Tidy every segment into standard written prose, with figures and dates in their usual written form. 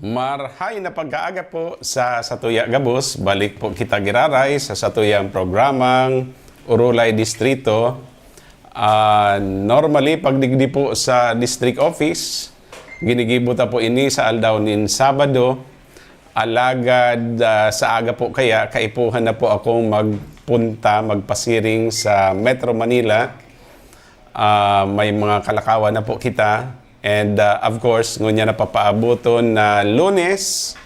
Marhay na pagkaaga po sa Satuya Gabos. Balik po kita giraray sa satuyang programang Urulay Distrito. Normally, pagdigdi po sa district office, ginigibuta po ini sa aldaw nin Sabado. Alagad sa aga po kaya, kaipuhan na po akong magpasiring sa Metro Manila. May mga kalakawan na po kita. And of course, ngunya na papaabuton na Lunes,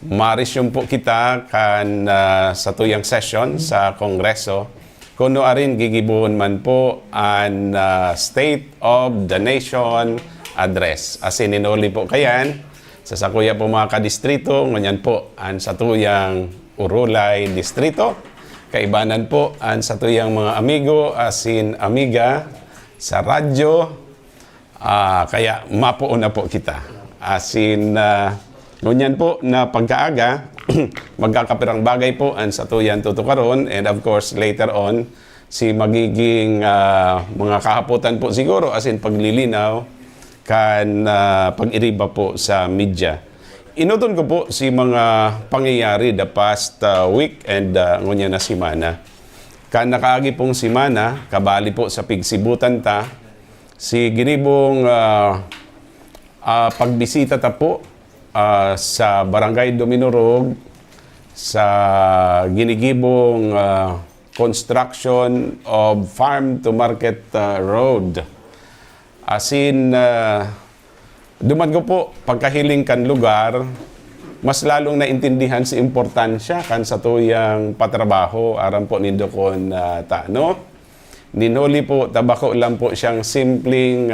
marisyong po kita kan sa tuyang session sa Kongreso. Kuno arin gigibuhon man po ang State of the Nation Address. As in inuli po kayan, sa sakuya po mga kadistrito, ngunyan po ang sa tuyang Urulay Distrito. Kaibanan po ang sa tuyang mga amigo, as in amiga, sa radyo. Kaya mapuuna po kita. As in, ngunyan po na pagkaaga, magkakapirang bagay po ang satuyan tutukaron. And of course, later on, si magiging mga kahaputan po siguro, as in paglilinaw, kan pag-iriba po sa media. Inuton ko po si mga pangyayari the past week and ngunyan na simana. Kan nakaagi pong simana, kabali po sa pigsibutan ta, si ginibong pagbisita ta po sa Barangay Dominorog sa ginigibong construction of Farm to Market Road. As in, dumadgo po pagkahiling kan lugar, mas lalong naintindihan si importansya kan sa tuyang patrabaho aram po nindo kon tano. Ninuli po, tabako lang po siyang simpleng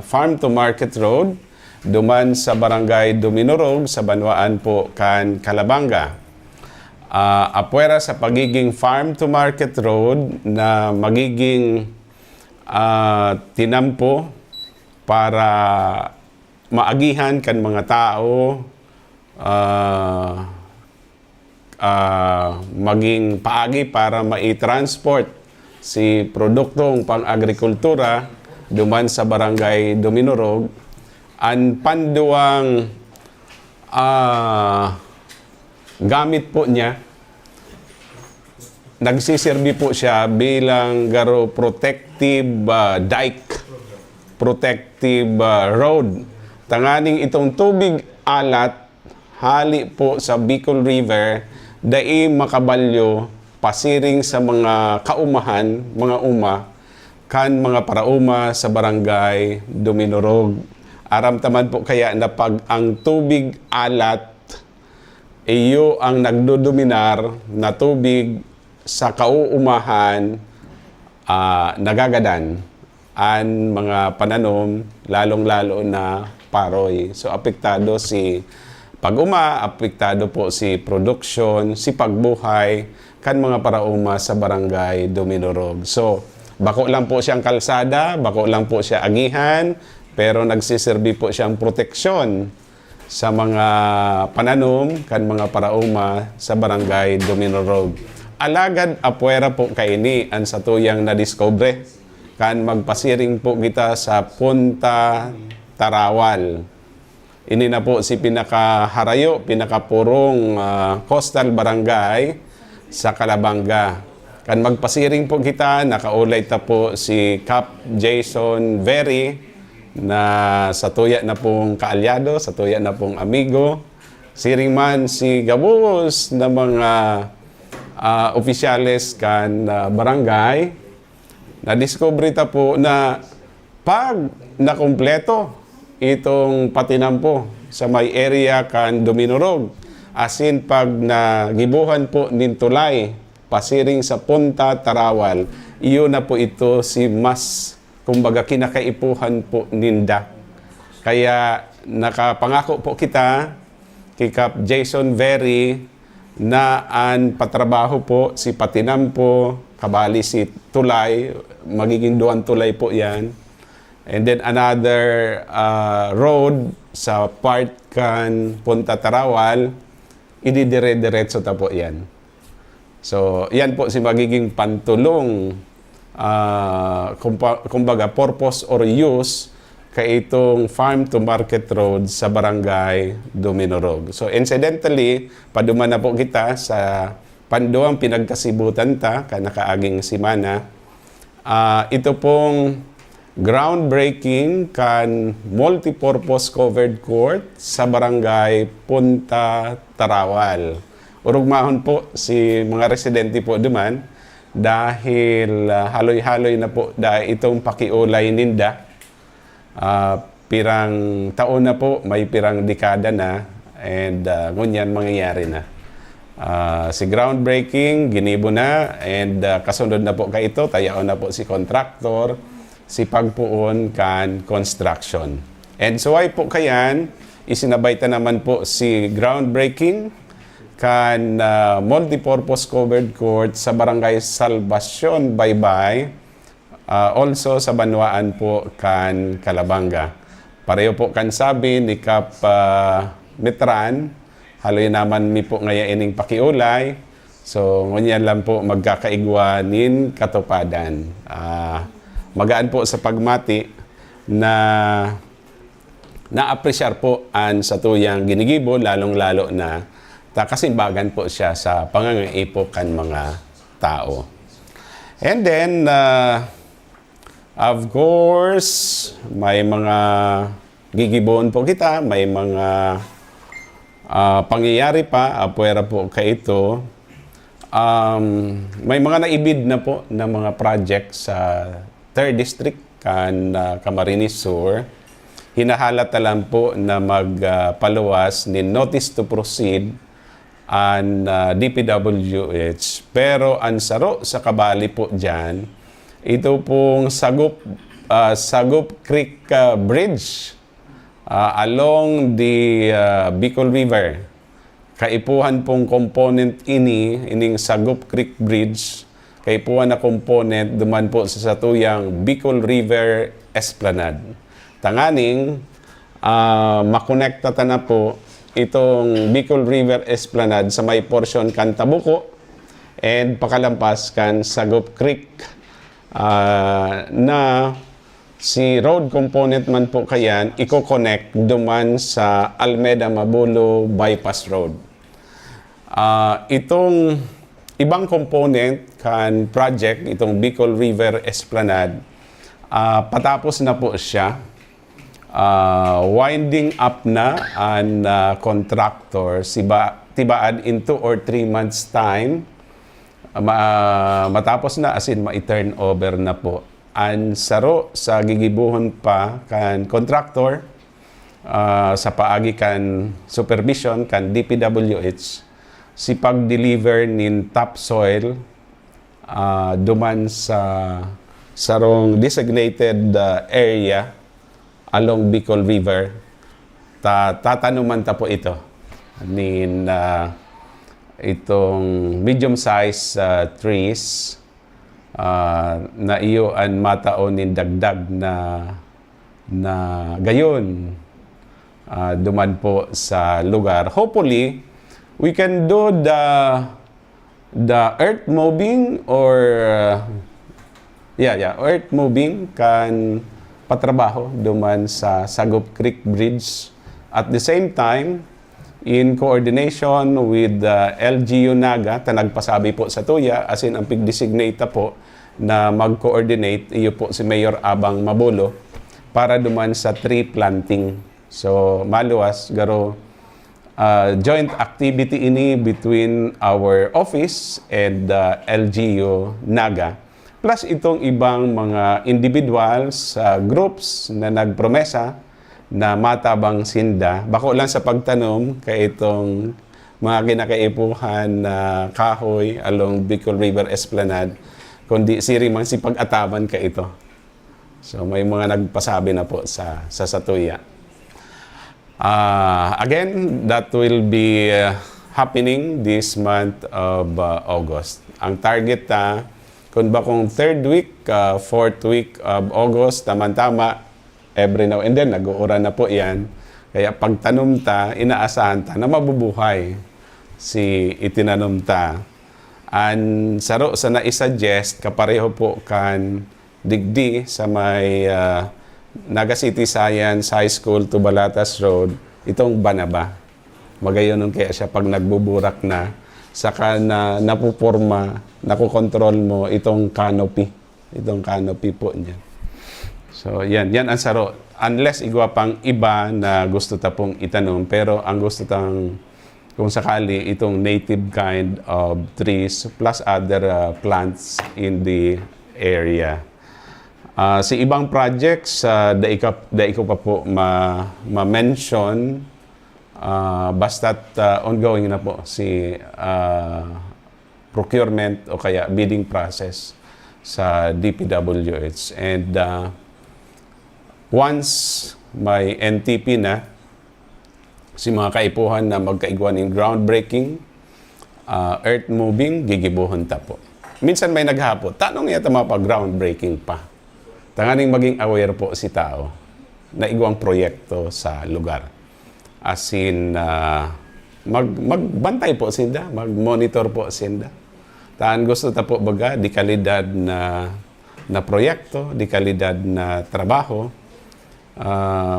farm to market road duman sa Barangay Dominorog sa Banwaan po kan Calabanga. Apwera sa pagiging farm to market road na magiging tinampo para maagihan kan mga tao maging paagi para mai-transport si produktong pang-agrikultura duman sa Barangay Dominorog. Ang panduang gamit po niya, nagsiserbi po siya bilang garo protective dike, protective road. Tanganing itong tubig alat, hali po sa Bicol River, dai makabalyo, pasiring sa mga kaumahan, mga kan mga parauma sa Barangay Dominorog. Aram taman po kaya na pag ang tubig alat, iyo ang nagdodominar na tubig sa kauumahan, nagagadan ang mga pananom, lalong-lalo na paroy. So apektado si pag-uma, apektado po si production, si pagbuhay, kan mga parauma sa Barangay Dominorog. So, bako lang po siyang kalsada, bako lang po siya agihan, pero nagsiserbi po siyang proteksyon sa mga pananom, kan mga parauma sa Barangay Dominorog. Alagad apwera po kaini ang satuyang na-discover, kan magpasiring po kita sa Punta Tarawal. Ini na po si pinakaharayo, pinakapurong coastal barangay sa Calabanga. Kan magpasiring po kita, nakaulay ta po si Cap Jason Very na satuya na pong kaalyado, satuya na pong amigo. Siring man si Gabos na mga opisyales kan barangay. Na-discover ta po na pag nakumpleto itong patinampo sa may area kan Dominorog, as in pag nagibuhan po nin tulay, pasiring sa Punta Tarawal, iyo na po ito si mas, kumbaga kinakaipuhan po ninda. Kaya nakapangako po kita, kay Cap Jason Very, na ang patrabaho po si patinampo, kabali si tulay, magiging duwan tulay po yan. And then another road sa part kan Punta Tarawal, ididire-diretso ta po yan. So, yan po si magiging pantulong, kumbaga, purpose or use kay itong farm to market road sa barangay Duminorog. So incidentally, paduman na po kita sa panduang pinagkasibutan ta kanakaaging simana. Ito pong groundbreaking kan multipurpose covered court sa barangay Punta Tarawal. Urugmahon po si mga residente po duman dahil haloy-haloy na po dahil itong pakiulay ninda. Pirang taon na po, may pirang dekada na, and ngunyan mangyayari na. Si groundbreaking, ginibo na, and kasunod na po kay ito, tayaon na po si contractor, si pagpuon kan construction. And so ay po kayan, isinabayta naman po si groundbreaking kan multipurpose covered court sa barangay Salvacion, Baybay, also sa Banwaan po kan Calabanga. Pareho po kan sabi ni Kap Metran, haloy naman mi po ngaya ining pakiulay. So ngunyan lang po magkakaigwanin katupadan. Magaan po sa pagmati na na-appreciate po an sa tuyang ginigibo, lalong-lalo na kasimbagan po siya sa pangangaipo kan mga tao. And then, of course, may mga gigibon po kita, may mga pangyayari pa, apwera po kay ito. May mga naibid na po na mga project sa 3rd District kan Camarines Sur. Hinahalata lang po na magpaluwas ni Notice to Proceed an DPWH. Pero ang saro sa kabali po dyan, ito pong Sagup Creek Bridge along the Bicol River. Kaipuhan pong component ining Sagup Creek Bridge, kaipuhan na component duman po sa satuyang Bicol River Esplanade. Tanganing, makonekta na po itong Bicol River Esplanade sa may portion kan Tabuco and pakalampas kan Sagup Creek na si road component man po kayan i-connect duman sa Almeda Mabulo Bypass Road. Itong ibang component kan project, itong Bicol River Esplanade, patapos na po siya. Winding up na ang contractor tibaan in 2 or 3 months time matapos na, as in ma-turn over na po ang saro sa gigibuhon pa kan contractor sa paagi kan supervision kan DPWH si pag-deliver nin topsoil duman sa sarong designated area along Bicol River. Tatanuman ta po ito nin itong medium size trees na iyo an mataon nin dagdag na gayon duman po sa lugar. Hopefully we can do the earth moving or earth moving kan patrabaho duman sa Sagup Creek Bridge. At the same time, in coordination with LGU Naga, nagpasabi po sa tuya, as in ang pig-designate po na mag-coordinate, iyo po si Mayor Abang Mabulo, para duman sa tree planting. So, maluwas, garo, joint activity ini between our office and LGU Naga. Plus itong ibang mga individuals, groups na nagpromesa na matabang sinda. Bako lang sa pagtanom kay itong mga kinakaipuhan na kahoy along Bicol River Esplanade, kundi siri man si pag-ataban ka ito. So may mga nagpasabi na po sa Satuya. Again, that will be happening this month of August. Ang target kung ba kung 3rd week, 4th week of August, tama-tama, every now and then, nag-uura na po yan. Kaya pagtanom ta, inaasahan ta na mabubuhay si itinanom ta. And saro sa na-suggest, kapareho po kan digdi sa may Naga City Science High School to Balatas Road, itong Banaba. Magayon kaya siya pag nagbuburak na, saka na napuporma, nakukontrol mo itong canopy. Itong canopy po niya. So, yan ang saro. Unless igwa pang iba na gusto ta pong itanong, pero ang gusto tang kung sakali itong native kind of trees plus other plants in the area. Sa ibang projects, da ko pa po ma-mention, basta't ongoing na po si procurement o kaya bidding process sa DPWH. And once may NTP na, si mga kaipuhan na magkaigwan ng groundbreaking, earth moving, gigibuhon ta po. Minsan may naghapot, tanong yata mga groundbreaking pa. Tanganing maging aware po si tao na igwang proyekto sa lugar. As in, magbantay po sinda, mag-monitor po sinda. Taan gusto ta po baga, di kalidad na proyekto, di kalidad na trabaho,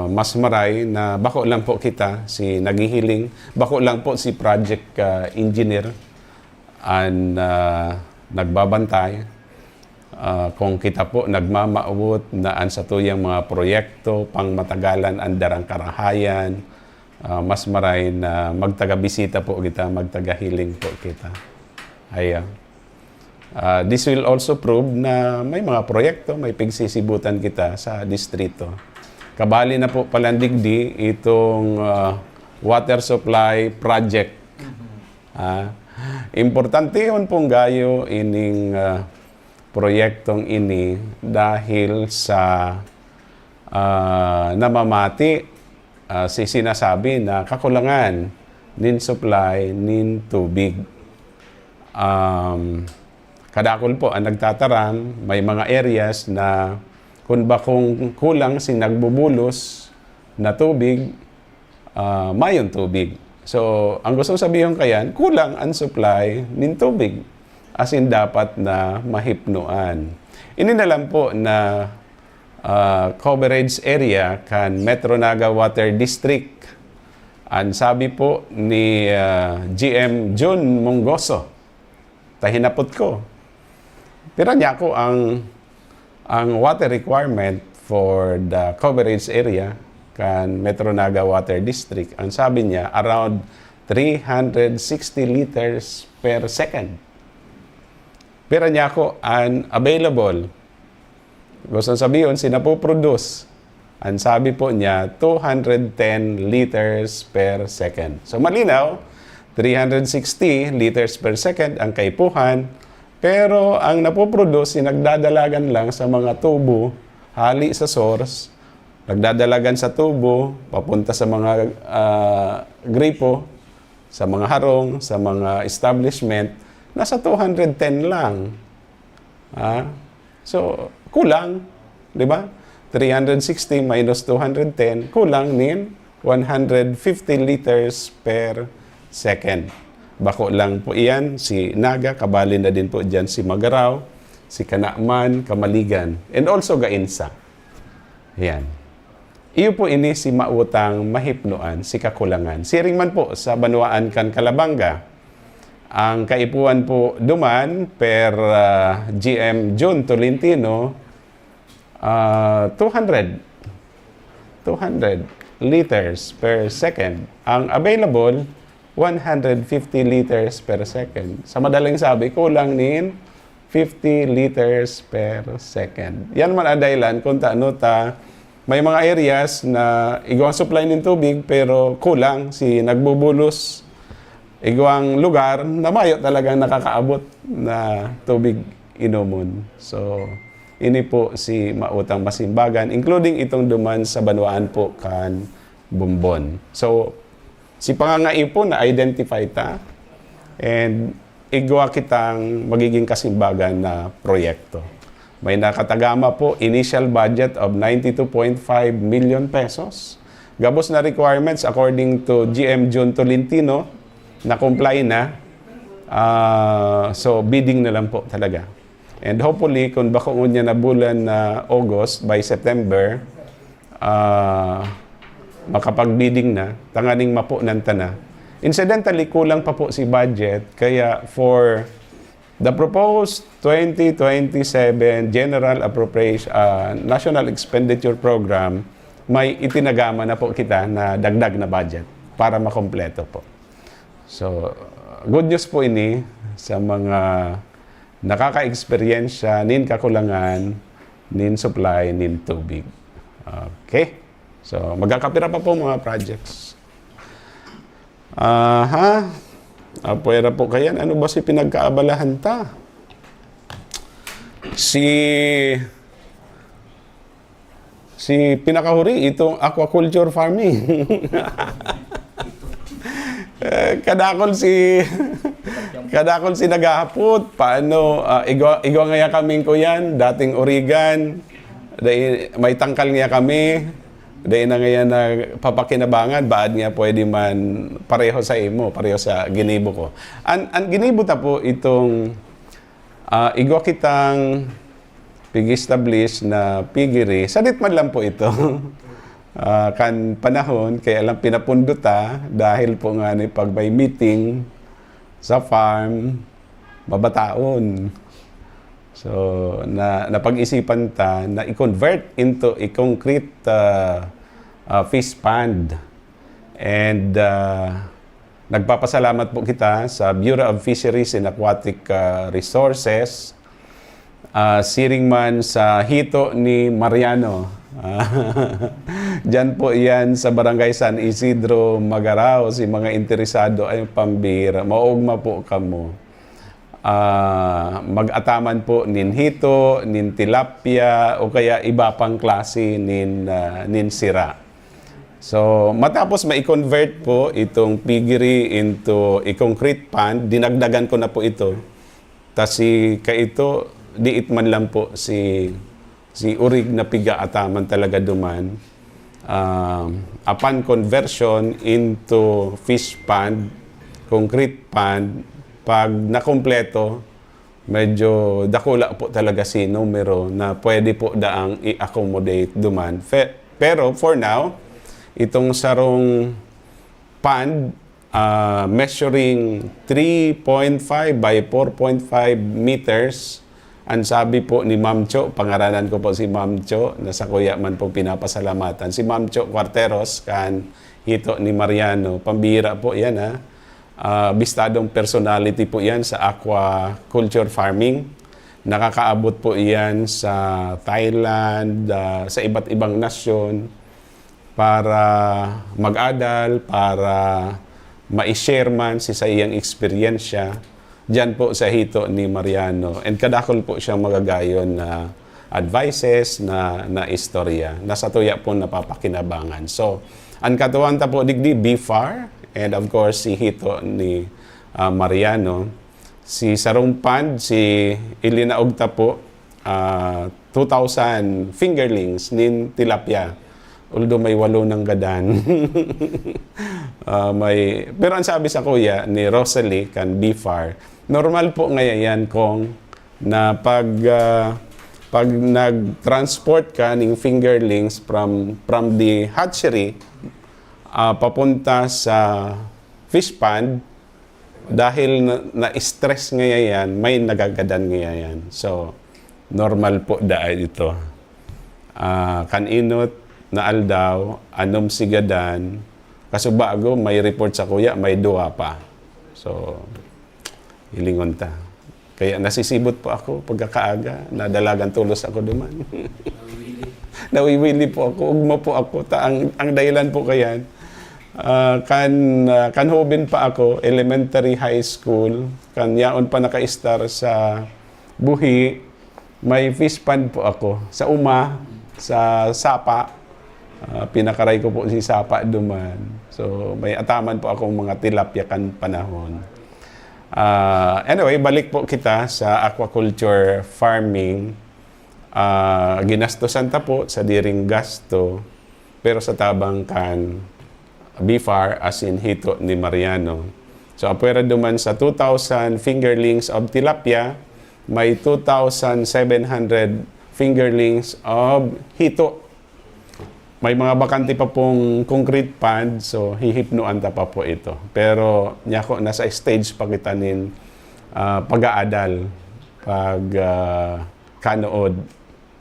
mas maray na bako lang po kita, si naghihiling, bako lang po si project engineer and nagbabantay. Kung kita po nagmamaawot na sa tuyang mga proyekto, pang matagalan ang darang karahayan, mas maray na magtaga-bisita po kita, magtaga-healing po kita. This will also prove na may mga proyekto, may pigsisibutan kita sa distrito. Kabali na po palandigdi itong water supply project. Importante yun pong gayo ining proyektong ini dahil sa namamati si sinasabi na kakulangan nin supply nin tubig. Kadakol po ang nagtataram, may mga areas na kung kulang si nagbubulos na tubig, mayon tubig. So, ang gusto sabihin kayan, kulang ang supply nin tubig. As in, dapat na mahipnuan. Ini na lang po na coverage area kan Metro Naga Water District. Ang sabi po ni GM Jun Mongoso, tahinapot ko. Pero niya ko ang water requirement for the coverage area kan Metro Naga Water District. Ang sabi niya, around 360 liters per second. Pero niya ko unavailable. Gusto sabihin, sinapoproduce. Ang sabi po niya, 210 liters per second. So malinaw, 360 liters per second ang kaipuhan, pero ang napoproduce, nagdadalagan lang sa mga tubo, hali sa source, nagdadalagan sa tubo, papunta sa mga gripo, sa mga harong, sa mga establishment, nasa 210 lang. So, kulang, di ba? 360 minus 210, kulang nin 150 liters per second. Bako lang po iyan, si Naga, kabali na din po dyan si Magaraw, si Kanakman, Kamaligan, and also Gainsa. Yan. Iyo po ini si mautang mahipnuan, si kakulangan. Siring man po sa Banuaan kan Kalabanga, ang kaipuan po duman per GM June Tolentino, 200 liters per second. Ang available, 150 liters per second. Sa madaling sabi, kulang nin 50 liters per second. Yan man ang dahilan kung may mga areas na igawang supply ng tubig pero kulang si nagbubulos. Igawang lugar na mayo talagang nakakaabot na tubig inomon. So, ini po si mautang masimbagan, including itong duman sa Banuaan po kan Bumbon. So, si pangangaipo na identify ta and igawa kitang magiging kasimbagan na proyekto. May nakatagama po initial budget of 92.5 million pesos. Gabos na requirements according to GM June Tolentino na comply na. So, bidding na lang po talaga. And hopefully, kung bako niya na bulan na August, by September, makapag-bidding na, tanganing mapo ng tana. Incidentally, kulang pa po si budget, kaya for the proposed 2027 General Appropriation National Expenditure Program, may itinagama na po kita na dagdag na budget para makompleto po. So, good news po ini sa mga nakaka-experiensya, nin kakulangan, nin supply, nin tubig. Okay? So, magkakapira pa po mga projects. Pwera po kayan. Ano ba si pinagkaabalahan ta? Si pinakahuri, itong aquaculture farming. Kadakol si naghahapot. Paano, igwa ngaya kaming ko yan, dating Origan. May tangkal nga kami. Dahil na ngayon na papakinabangan, baad nga pwede man pareho sa imo, pareho sa ginibo ko. Ang ginibo ta po itong igwa kitang pig-establish na piggery. Sadit man lang po ito. Kan panahon, kaya lang pinapunduta dahil po nga ni pag may meeting sa farm, mabataon. So, napag-isipan ta na i-convert into a concrete fish pond. And nagpapasalamat po kita sa Bureau of Fisheries and Aquatic Resources, siring man sa hito ni Mariano. Diyan po yan sa Barangay San Isidro, Magarao, si mga interesado ay pambira. Maugma po kamo. Mag-ataman po nin hito, nin tilapia, o kaya iba pang klase nin sira. So, matapos ma-convert po itong piggery into a concrete pond, dinagdagan ko na po ito. Tas kaito, diit man lang po si urig na piga-ataman talaga duman. Upon conversion into fish pond, concrete pond, pag nakumpleto, medyo dakula po talaga si numero na pwede po daang i-accommodate duman. Pero for now, itong sarong pond measuring 3.5 by 4.5 meters, ang sabi po ni Ma'am Cho, pangaranan ko po si Ma'am Cho, nasa kuya man po pinapasalamatan. Si Ma'am Cho Cuarteros, kan hito ni Mariano, pambira po yan ha. Bistadong personality po yan sa aquaculture farming. Nakakaabot po yan sa Thailand, sa iba't ibang nasyon para mag-adal, para ma-share man sa iyang eksperyensya dyan po sa hito ni Mariano. And kadakol po siyang magagayon na advices, na istorya. Nasa tuya po napapakinabangan. So, ang katuwan ta po digdi, BFAR, and of course, si hito ni Mariano. Si Sarong Pond, si Ilina Ogta po, 2,000 fingerlings nin tilapia. Although may 8 ng gadan. Pero ang sabi sa kuya ni Rosalie, kan BFAR, normal po ngayon yan kung na pag nag-transport ka ng fingerlings from the hatchery, papunta sa fish pond, dahil na-stress ngayon, may nagagadan ngayon. So, normal po dahil ito. Kaninot na aldaw, anom sigadan, kaso bago may report sa kuya, may 2 pa. So, hilingon ta. Kaya nasisibot po ako pagkakaaga, nadalagan tulos ako duman. Nawiwili po ako, ugma po ako. Ang dahilan po kayan, kanhubin pa ako, elementary, high school, yaon pa naka-star sa Buhi, may fish pond po ako. Sa Uma, sa Sapa, pinakaray ko po si Sapa duman. So, may ataman po akong mga tilapia kan panahon. Anyway, balik po kita sa aquaculture farming. Ginastosan ta po sa diring gasto, pero sa tabang kan BFAR as in hito ni Mariano. So, apwera duman sa 2,000 fingerlings of tilapia, may 2,700 fingerlings of hito. may mga bakante pa pong concrete pad, so hihipnuan ta pa po ito. Pero niya ko nasa stage pa kita nin pag-aadal, kanood,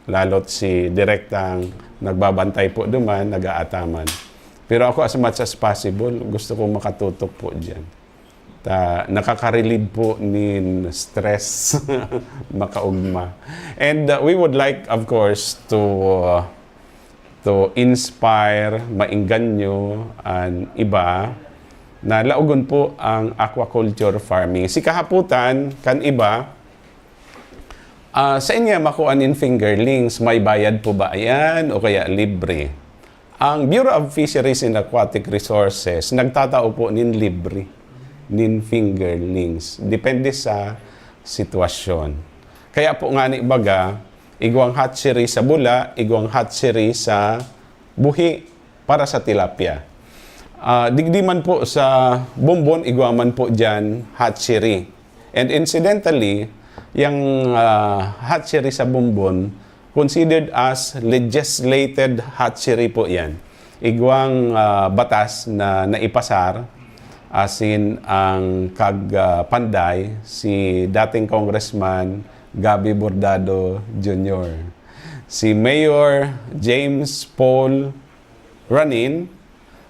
lalot si direktang nagbabantay po duman, nag-aataman. Pero ako as much as possible, gusto kong makatutok po dyan. Nakaka-relieve po nin stress, makaugma. And we would like, of course, to inspire, maingganyo, ang iba na laugon po ang aquaculture farming. Si kahaputan, kan iba, sa inyo makuan in fingerlings, may bayad po ba ayan o kaya libre? Ang Bureau of Fisheries and Aquatic Resources, nagtatao po nin libre, nin fingerlings. Depende sa sitwasyon. Kaya po nga ni baga, igwang hatchery sa bula, igwang hatchery sa buhi para sa tilapia. Digdiman po sa Bumbon, igwaman po dyan hatchery. And incidentally, yung hatchery sa Bumbon, considered as legislated hatchery po yan. Igwang batas na naipasar, as in ang kagpanday, si dating Congressman Gabby Bordado Jr. Si Mayor James Paul Ranin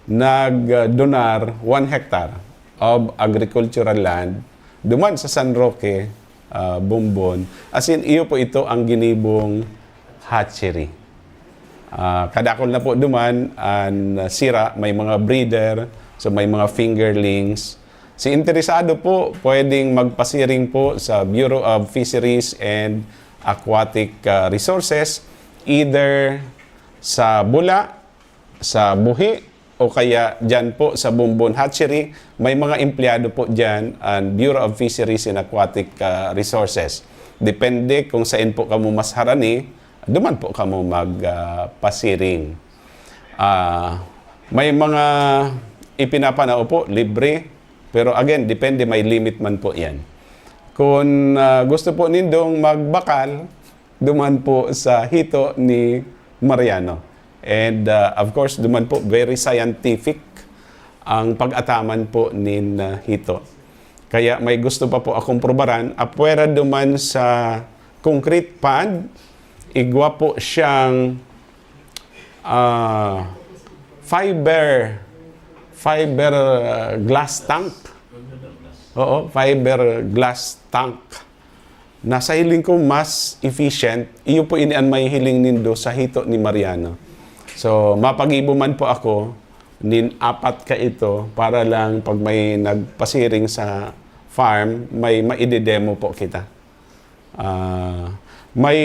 nagdonar 1 hectare of agricultural land duman sa San Roque, Bumbon. As in, iyo po ito ang ginibong hatchery. Kadakol na po duman ang sira, may mga breeder, so may mga fingerlings. Si interesado po, pwedeng magpasiring po sa Bureau of Fisheries and Aquatic Resources, either sa Bula, sa Buhi, o kaya dyan po sa Bumbon Hatchery. May mga empleyado po dyan ang Bureau of Fisheries and Aquatic Resources. Depende kung saan po kamo mas harani, duman po kamo magpasiring. May mga ipinapanao po, libre. Pero again, depende, may limit man po yan. Kung gusto po nindong magbakal, duman po sa hito ni Mariano. And of course, duman po, very scientific ang pag-ataman po nin hito. Kaya may gusto pa po akong probaran. Apwera duman sa concrete pad, igwa po siyang fiber glass tank. Oo, fiber glass tank. Nasa hiling ko mas efficient. Iyo po inian may hiling nindo sa hito ni Mariano. So, mapag-ibo man po ako, nin 4 ka ito para lang pag may nagpasiring sa farm, may maidedemo po kita. May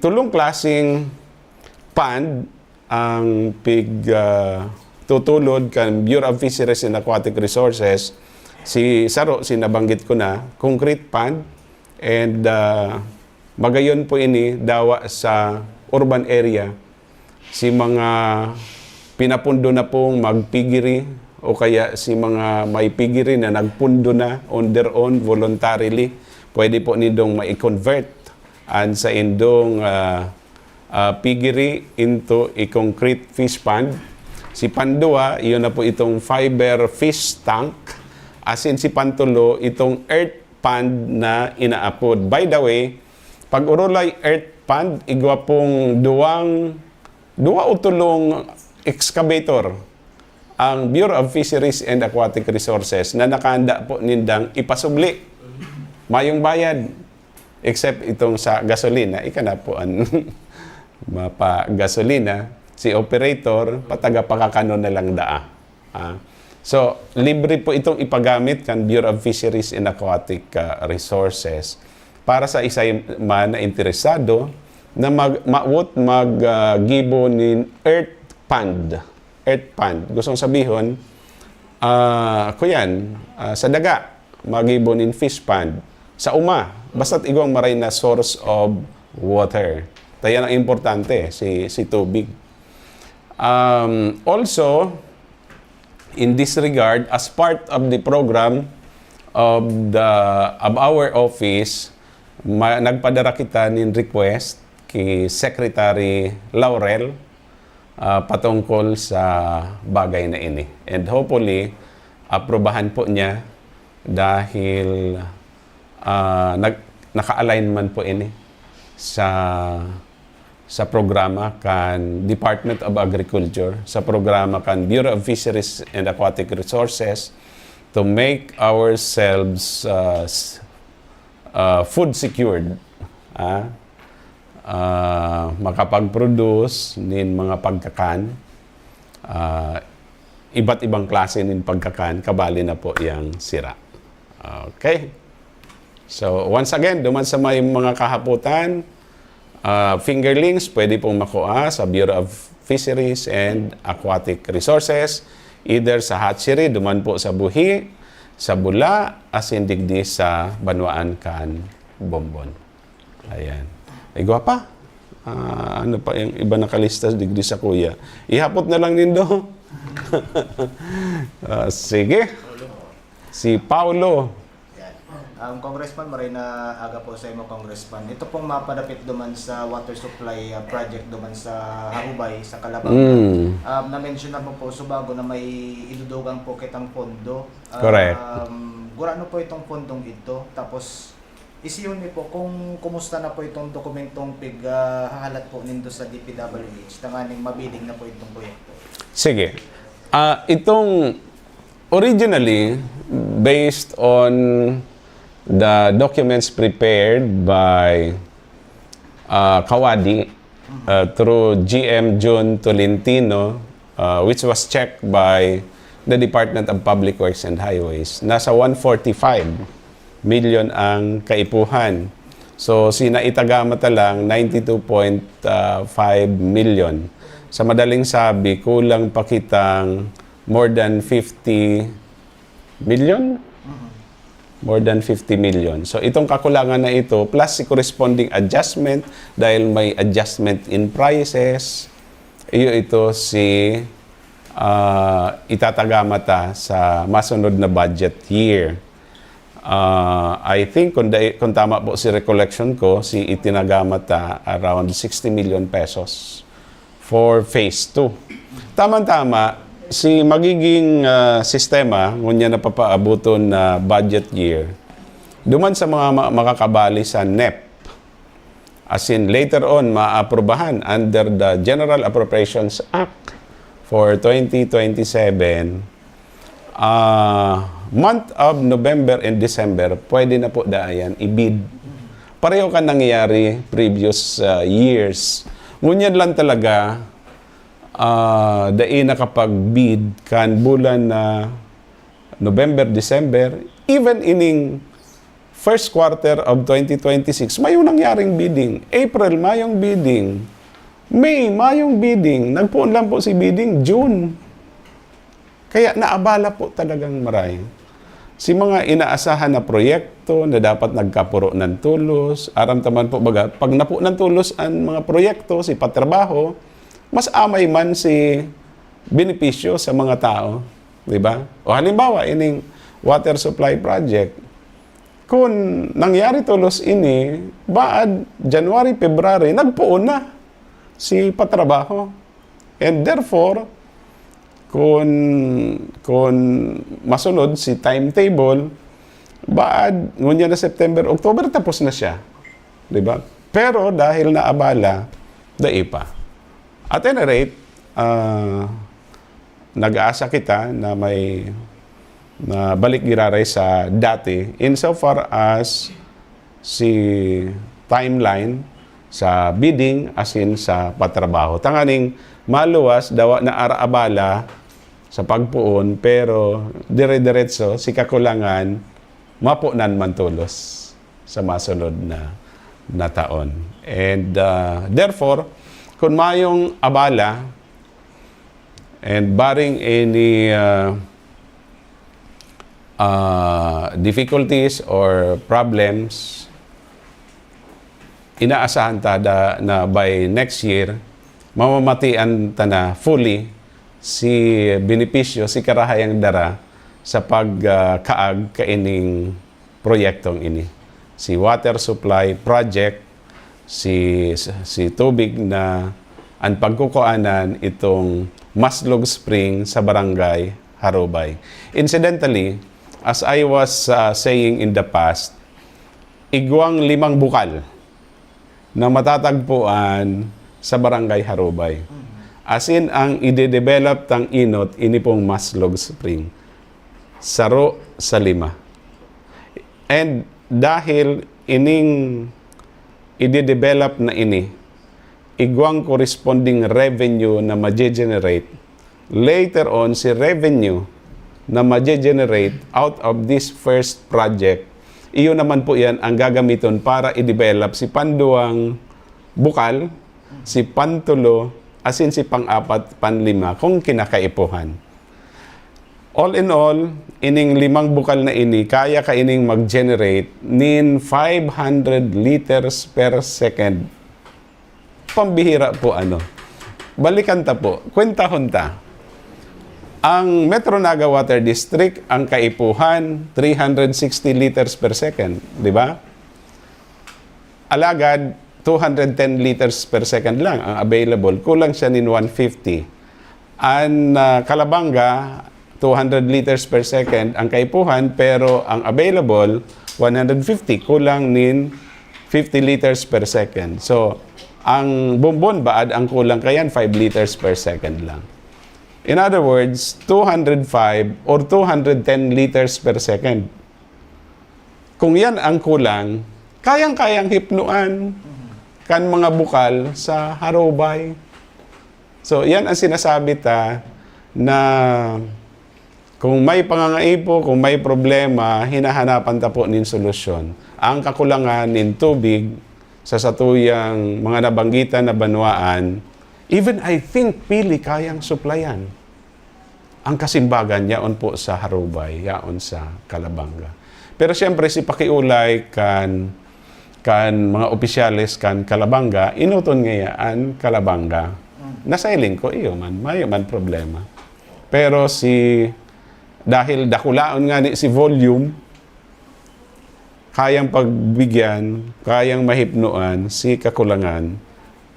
tulong klaseng pond ang tutulod kan Bureau of Fisheries and Aquatic Resources. Si Saro, sinabanggit ko na, concrete pond, and magayon po ini dawa sa urban area. Si mga pinapundo na pong magpigiri o kaya si mga may pigiri na nagpundo na on their own voluntarily, pwede po nindong ma-convert and sa indong pigiri into a concrete fish pond. Si Pandua, iyon na po itong fiber fish tank. As in si Pantulo, itong earth pond na inaapod. By the way, pag urulay earth pond, igwa pong duwa o tulong excavator ang Bureau of Fisheries and Aquatic Resources na nakahanda po nindang ipasubli. Mayong bayad. Except itong sa gasolina. Ika na po ang mapa-gasolina. Si operator, pataga-pakakano na lang daa. So, libre po itong ipagamit kan Bureau of Fisheries and Aquatic Resources para sa isa man na interesado na mag-gibo ni earth pond. Earth pond. Gustong sabihin, kuyan, sa daga, mag-gibo ni fish pond. Sa uma, basta't igwang maray na source of water. Tayo ang importante, si tubig. Also, in this regard, as part of the program of our office, nagpadara kita nin request kay Secretary Laurel patungkol sa bagay na ini. And hopefully, aprobahan po niya dahil naka-align man po ini sa programa kan Department of Agriculture, sa programa kan Bureau of Fisheries and Aquatic Resources to make ourselves food secured. Makapag-produce nin mga pagkakan, iba't ibang klase nin pagkakan, kabali na po yung sira. Okay? So, once again, duman sa may mga kahaputan, fingerlings, pwede pong makuha sa Bureau of Fisheries and Aquatic Resources, either sa hatchery, duman po sa Buhi, sa Bula, asin digdi sa Banwaan kan Bombon. Ayan. Ay, gwapa. Ano pa yung iba nakalista digdi sa kuya? Ihapot na lang nindo. Sige. Si Paulo. Congressman, maray na aga po sa imo, Congressman. Ito pong mapadapit duman sa water supply project duman sa Hahubay, sa Calabang. Na-mention na po subago na may idudugang po kitang pondo. Correct. Gurano po itong pondong ito? Tapos, isiyon niyo po kung kumusta na po itong dokumentong hahalat po nindo sa DPWH, tanganing mabiling na po itong proyekto. Sige. Itong originally, based on the documents prepared by Kawadi through GM June Tolentino, which was checked by the Department of Public Works and Highways, nasa 145 million ang kaipuhan. So, sinaitagamata lang 92.5 million. Sa madaling sabi, kulang pa kitang more than 50 million? More than 50 million. So, itong kakulangan na ito, plus si corresponding adjustment, dahil may adjustment in prices, ito si itatagamata sa masunod na budget year. I think, kung tama po si recollection ko, si itinagamata around 60 million pesos for phase 2. Tama-tama, si magiging sistema, ngunya na papaabuton na budget year, duman sa mga makakabali sa NEP. As in, later on, maaaprobahan under the General Appropriations Act for 2027, month of November and December, pwede na po daayan, i-bid. Pareho ka nangyayari previous years. Ngunyan lang talaga, dahil nakapag-bid kan bulan na November, December, even ining first quarter of 2026, may nangyaring bidding. April, mayong bidding. May, mayong bidding. Nagpuon lang po si bidding, June. Kaya naabala po talagang maray. Si mga inaasahan na proyekto na dapat nagkapuro ng tulos, aramtaman po baga, pag napo ng tulos ang mga proyekto, si patrabaho, mas amay man si benepisyo sa mga tao, di ba? O halimbawa, ining water supply project, kung nangyari tulos ini, baad January, February, nagpuon na si patrabaho. And therefore, kung masunod si timetable, baad, ngunya na September, October, tapos na siya. Di ba? Pero dahil naabala, daipa. At any rate, nag-aasa kita na may na balik giraray sa dati insofar as si timeline sa bidding as in sa patrabaho. Tanganing maluwas daw na araabala sa pagpuon pero dire-diretso si kakulangan mapunan man tulos sa masunod na taon. And therefore, kung mayong abala and barring any difficulties or problems, inaasahan ta na by next year, mamamatian ta na fully si benepisyo, si karahayang dara sa pagkaag kaining proyektong ini. Si water supply project, si tubig na ang pagkukuanan itong Maslog Spring sa Barangay Harubay. Incidentally, as I was saying in the past, igwang 5 bukal na matatagpuan sa Barangay Harubay. As in, ang ide-develop tang inot, ini pong Maslog Spring. Saro sa 5. And dahil ining ide-develop na ini, igwang corresponding revenue na ma-generate, later on, si revenue na ma-generate out of this first project, iyon naman po yan ang gagamiton para i-develop si Panduang Bukal, si Pantulo, asin si Pang-4, Pan-5, kung kinakaipuhan. All in all, ining 5 bukal na ini, kaya ka ining mag-generate nin 500 liters per second. Pambihira po ano. Balikan ta po, kwentahon ta. Ang Metro Naga Water District, ang kaipuhan, 360 liters per second. Di ba? Alagad, 210 liters per second lang ang available. Kulang siya nin 150. Ang Kalabanga, 200 liters per second ang kaipuhan, pero ang available, 150. Kulang nin 50 liters per second. So, ang Bumbon Baad, ang kulang kayan, 5 liters per second lang. In other words, 205 or 210 liters per second. Kung yan ang kulang, kayang-kayang hipnuan kan mga bukal sa Harubay. So, yan ang sinasabi ta na kung may pangangaipo, kung may problema, hinahanapan ta po nin solusyon. Ang kakulangan nin tubig sa satuyang mga nabanggitan na banwaan, even I think pili kayang supplyan. Ang kasimbagan yaon po sa Harubay, yaon sa Kalabanga. Pero siyempre si pakiulay kan mga opisyalis kan Kalabanga, inuton ngayaan Kalabanga. Nasailing ko iyo man, may man problema. Pero dahil dakulaon nga ni si volume, kayang pagbigyan, kayang mahipnuan si kakulangan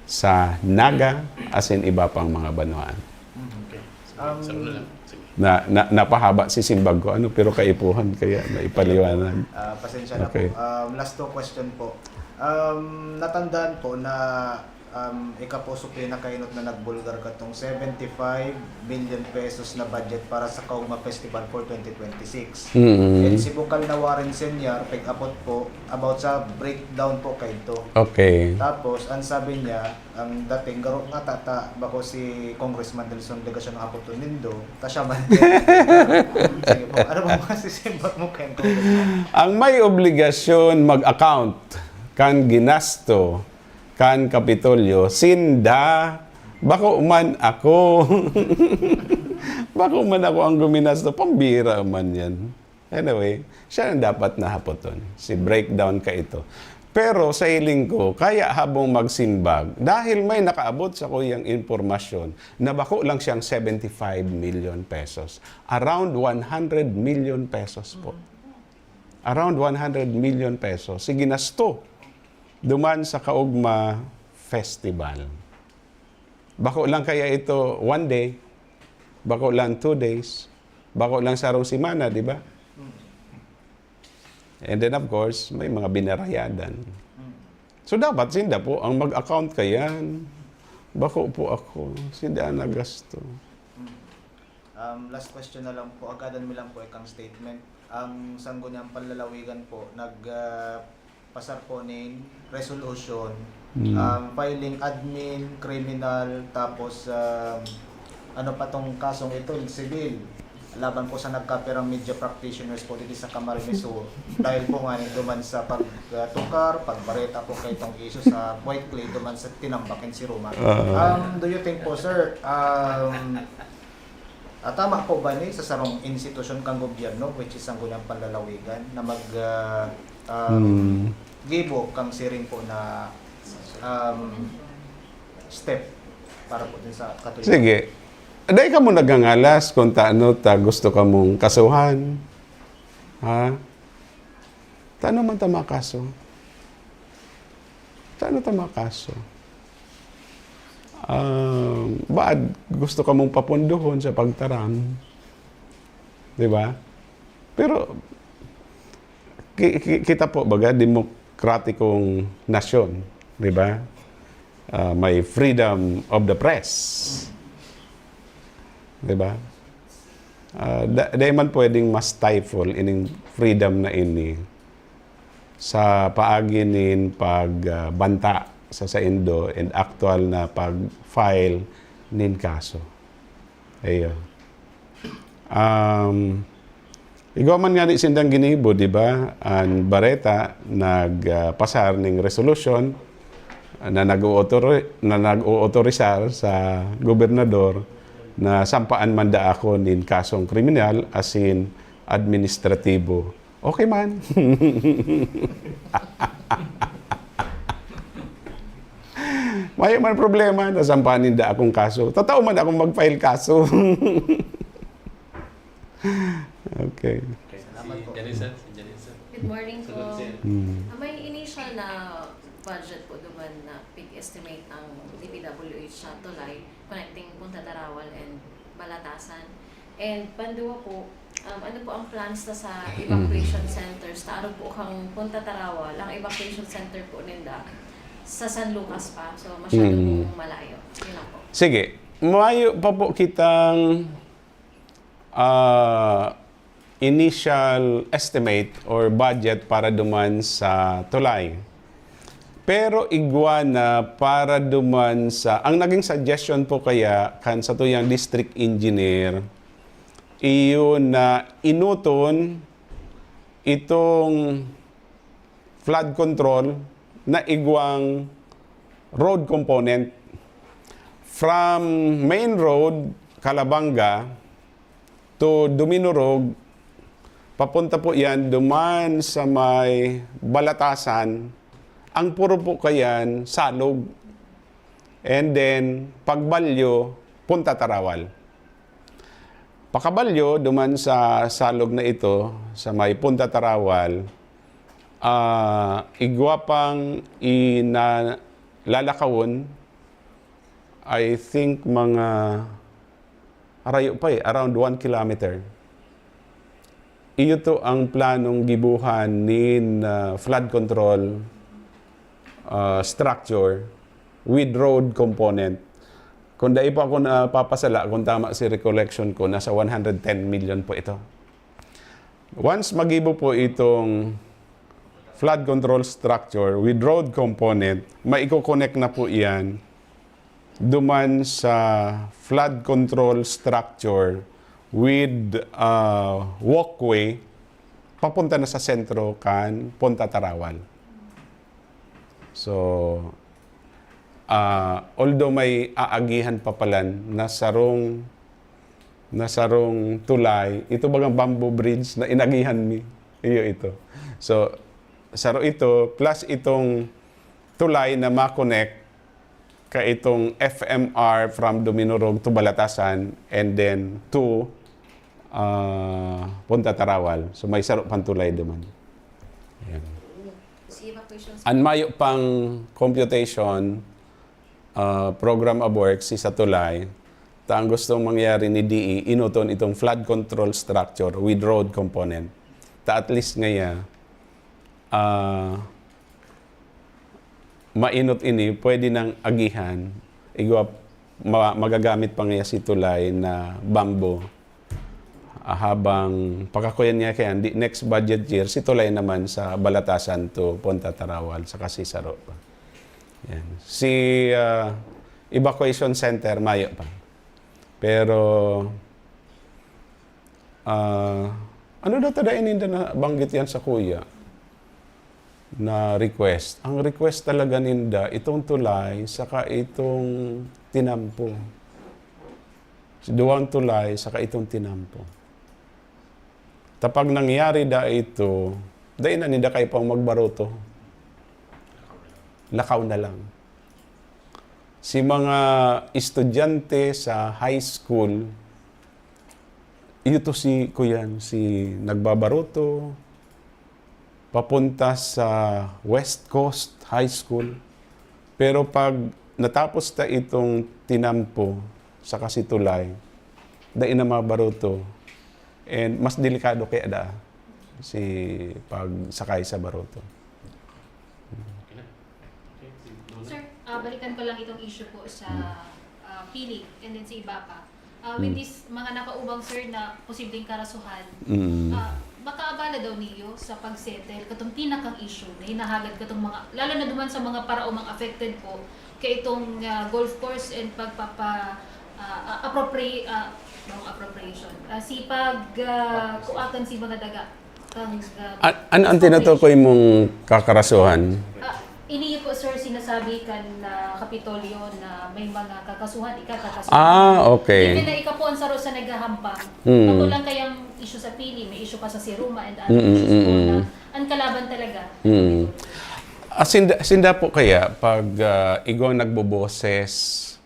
sa Naga as in iba pang mga banwaan. Napahaba si simbag ko, pero kaipuhan kaya naipaliwanag. Pasensya na Okay. po. Last 2 question po. Natandaan po na ikapuso pinakainot na nagbulgar katong 75 billion pesos na budget para sa Kaugma Festival for 2026. And si Bukal na Warren Senior, pag-apot po about sa breakdown po kay ito. Okay. Tapos, ang sabi niya, ang dating garo nga tata, bako si Congressman Delson Legasyon ng Haputo Nindo, ta siya man. Sige po, ano ba masisimbot mo kay Congressman? Ang may obligasyon mag-account kan ginasto kan Kapitolyo, sinda, bako man ako. Bako man ako ang guminasto, pambira man yan. Anyway, siya ang dapat nahapoton. Si breakdown ka ito. Pero sa hiling ko, kaya habang magsimbag, dahil may nakaabot sa kuyang informasyon na bako lang siyang 75 million pesos. Around 100 million pesos po. Around 100 million pesos. Si ginasto duman sa Kaugma Festival. Bako lang kaya ito 1 day, bako lang 2 days, bako lang sarong simana, di ba? And then of course, may mga binarayadan. So dapat sinda po ang mag-account kayan. Bako po ako, sinda ang nagasto. Last question na lang po, agadan mo lang po ikang statement. Ang sangguniang panlalawigan po, pasar po ng resolution, filing admin, criminal, tapos ano pa tong kasong ito, civil, laban po sa nagkapirang media practitioners po dito sa Camarines Sur dahil po nga duman sa pagtukar, pagbareta po kay itong issue sa White Clay duman sa tinambakin si Roma. Do you think po sir, tama po ba ni sa sarong institusyon kang gobyerno which is ang gunang panlalawigan na gibo kang siring po na step para po din sa katuligan? Sige. Dahil ka mo nagangalas kung taano gusto ka mong kasuhan. Ha? Taano man tama kaso? Taano tama kaso? Baad gusto ka mong papunduhon sa pagtarang. Di ba? Pero kita po baga demokratikong nasyon, di ba? May freedom of the press. Di ba? Di man pwedeng mas stifle ining freedom na ini sa paagi nin pagbanta sa Indo and actual na pag-file nin kaso. Ayun. Igaw man nga ni sindang ginibo, di ba? Ang Bareta nagpasar ning resolution na nag-uotorisar sa gobernador na sampaan man da ako nin kasong kriminal as in administratibo. Okay man. May man problema na sampanin da akong kaso. Totoo man akong mag-file kaso. Okay. Good morning po. May initial na budget po duman na big estimate ang DPWH sa tulay connecting Punta Tarawal and Balatasan. And panduwa po, ano po ang plans na sa evacuation centers? Taaro po kang Punta Tarawal, ang evacuation center po ninda sa San Lucas pa. So masyado pong malayo. Yun lang po. Sige. Mayo pa po kitang initial estimate or budget para duman sa tulay. Pero igwa na para duman sa... Ang naging suggestion po kaya kan sa tuyang district engineer, iyon na inuton itong flood control na igwang road component from main road, Calabanga, to Duminorog, papunta po yan duman sa may Balatasan. Ang puro po kayan, Salog. And then, Pagbalyo, Punta Tarawal. Pakabalyo, duman sa Salog na ito, sa may Punta Tarawal, igwa pang lalakawon, I think mga arayo pa around 1 kilometer. Iyo to ang planong gibuhan nin flood control structure with road component. Kung dahil pa ako napapasala, kung tama si recollection ko, nasa 110 million po ito. Once magibo po itong flood control structure with road component, maiko-connect na po iyan duman sa flood control structure with walkway papunta na sa sentro kan Punta Tarawal. So, although may aagihan pa palan na sarong tulay, ito bagang bamboo bridge na inagihan mi. Iyo ito. So, saro ito plus itong tulay na ma-connect ka itong FMR from Duminorog to Balatasan and then to Punta Tarawal. So may saro pang tulay duman. Yan. Si evacuation Ang mayo pang computation program of work si sa tulay. Ta ang gustong mangyari ni DE inuton itong flood control structure with road component. Ta at least ngaya mainot ini pwede nang agihan igwa magagamit pa ngaya si tulay na bamboo habang pagkakuyan niya kaya next budget year si tulay naman sa Balatasan to Punta Tarawal sa Kasisaro pa. Yan. Si evacuation center mayo pa. Pero ano daw tadain ninda na banggit yan sa kuya na request. Ang request talaga ninda itong tulay saka itong tinampo. Duwang tulay saka itong tinampo. Tapag nangyari da ito, dahil na ninda kayo pang magbaroto. Lakaw na lang. Si mga estudyante sa high school, ito si kuyan, si nagbabaroto, papunta sa West Coast High School. Pero pag natapos ta itong tinampo sa kasitulay, dahil na mga baruto, and mas delikado kaya da si pagsakay sa baruto. Sir, balikan ko lang itong issue po sa Pili and then sa iba pa. With this mga nakaubang sir na posibleng karasuhan, makaabala daw niyo sa pagsettle katong tinakang issue na hinahagad katong mga, lalo na duman sa mga paraumang affected po kay itong golf course and appropriation. Kuatan si mga daga. Ano ang tinutukoy mong kakarasuhan? Ini po sir sinasabi kan na Kapitolyo na may mga kakasuhan, ikakakasuhan. Okay. Even na ika po ang saro sa naghahampang. Ako lang kayang issue sa Pili, may issue pa sa Siruma and other issues po na ang kalaban talaga. Sinda po kaya pag ikaw nagboboses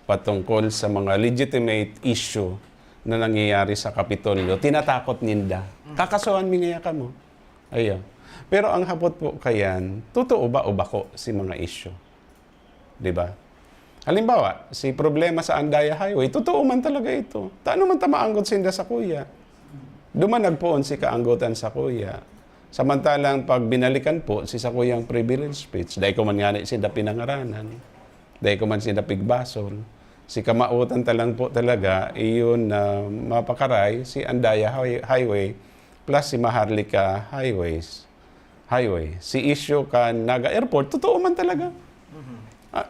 patungkol sa mga legitimate issue na nangyayari sa Kapitolyo, tinatakot ninda. Kakasuhan mi nga mo. Ayo. Pero ang hapot po kayan, totoo ba o bako si mga issue? 'Di ba? Halimbawa, si problema sa Andaya Highway, totoo man talaga ito. Taano man tamaanggot sinda sa kuya? Duman nagpoon si kaanggotan sa kuya. Samantalang pag binalikan po si sa kuyang privilege speech, dahil ko man nga sinda pinangaranan, dahil ko man sinda pigbasol, si kamautan talang po talaga, iyon na mapakaray si Andaya Highway plus si Maharlika Highway. Si issue kan Naga Airport, totoo man talaga.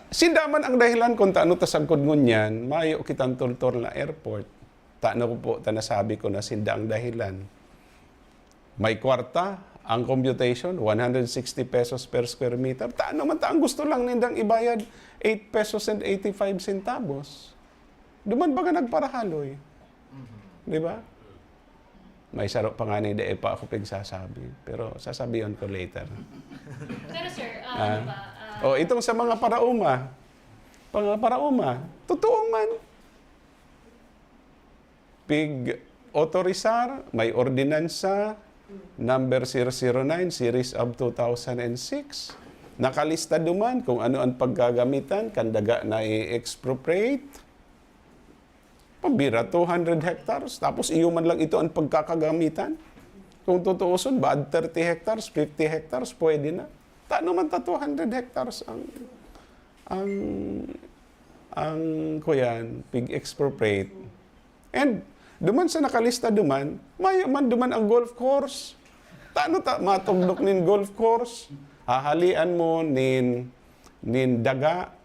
Sindaman ang dahilan kung taano tasagkod ngunyan, mayo kitang tultor na airport. Taano ko po, tanasabi ko na sinda ang dahilan. May kwarta, ang computation, 160 pesos per square meter. Taano man ang gusto lang nindang ibayad 8 pesos and 85 centavos. Duman ba ka nagparahaloy? Di ba? May saro pa nga ni Dee pa ako pigsasabi. Pero sasabihin ko later. Pero sir, Itong sa mga parauma. Totoo man. Pig otorisar, may ordinansa, number 009, series of 2006. Nakalista duman kung ano ang paggagamitan, kandaga na i-expropriate. Pambira, 200 hectares. Tapos iyo man lang ito ang pagkakagamitan. Kung tutuuson, baad 30 hectares, 50 hectares, pwede na. Taano man ta 200 hectares ang kuyan, pig expropriate. And duman sa nakalista duman, may man duman ang golf course. Taano matugdok nin golf course? Hahalian mo nin daga,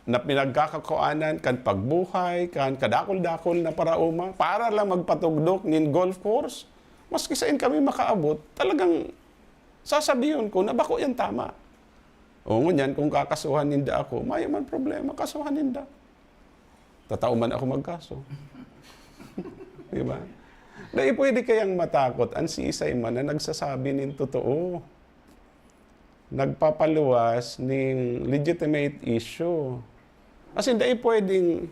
na pinagkakakuanan kan pagbuhay, kan kadakol-dakol na parauma, para lang magpatugdok nin golf course. Maski saan kami makaabot, talagang sasabihin ko na bako yan tama. O ngunyan, kung kakasuhan ninda ako, may man problema, kasuhan ninda. Tatao man ako magkaso. Diba? Dahil pwede kayang matakot ang si Isay man na nagsasabi nin totoo. Nagpapaluwas ng legitimate issue. Kasi dahil pwedeng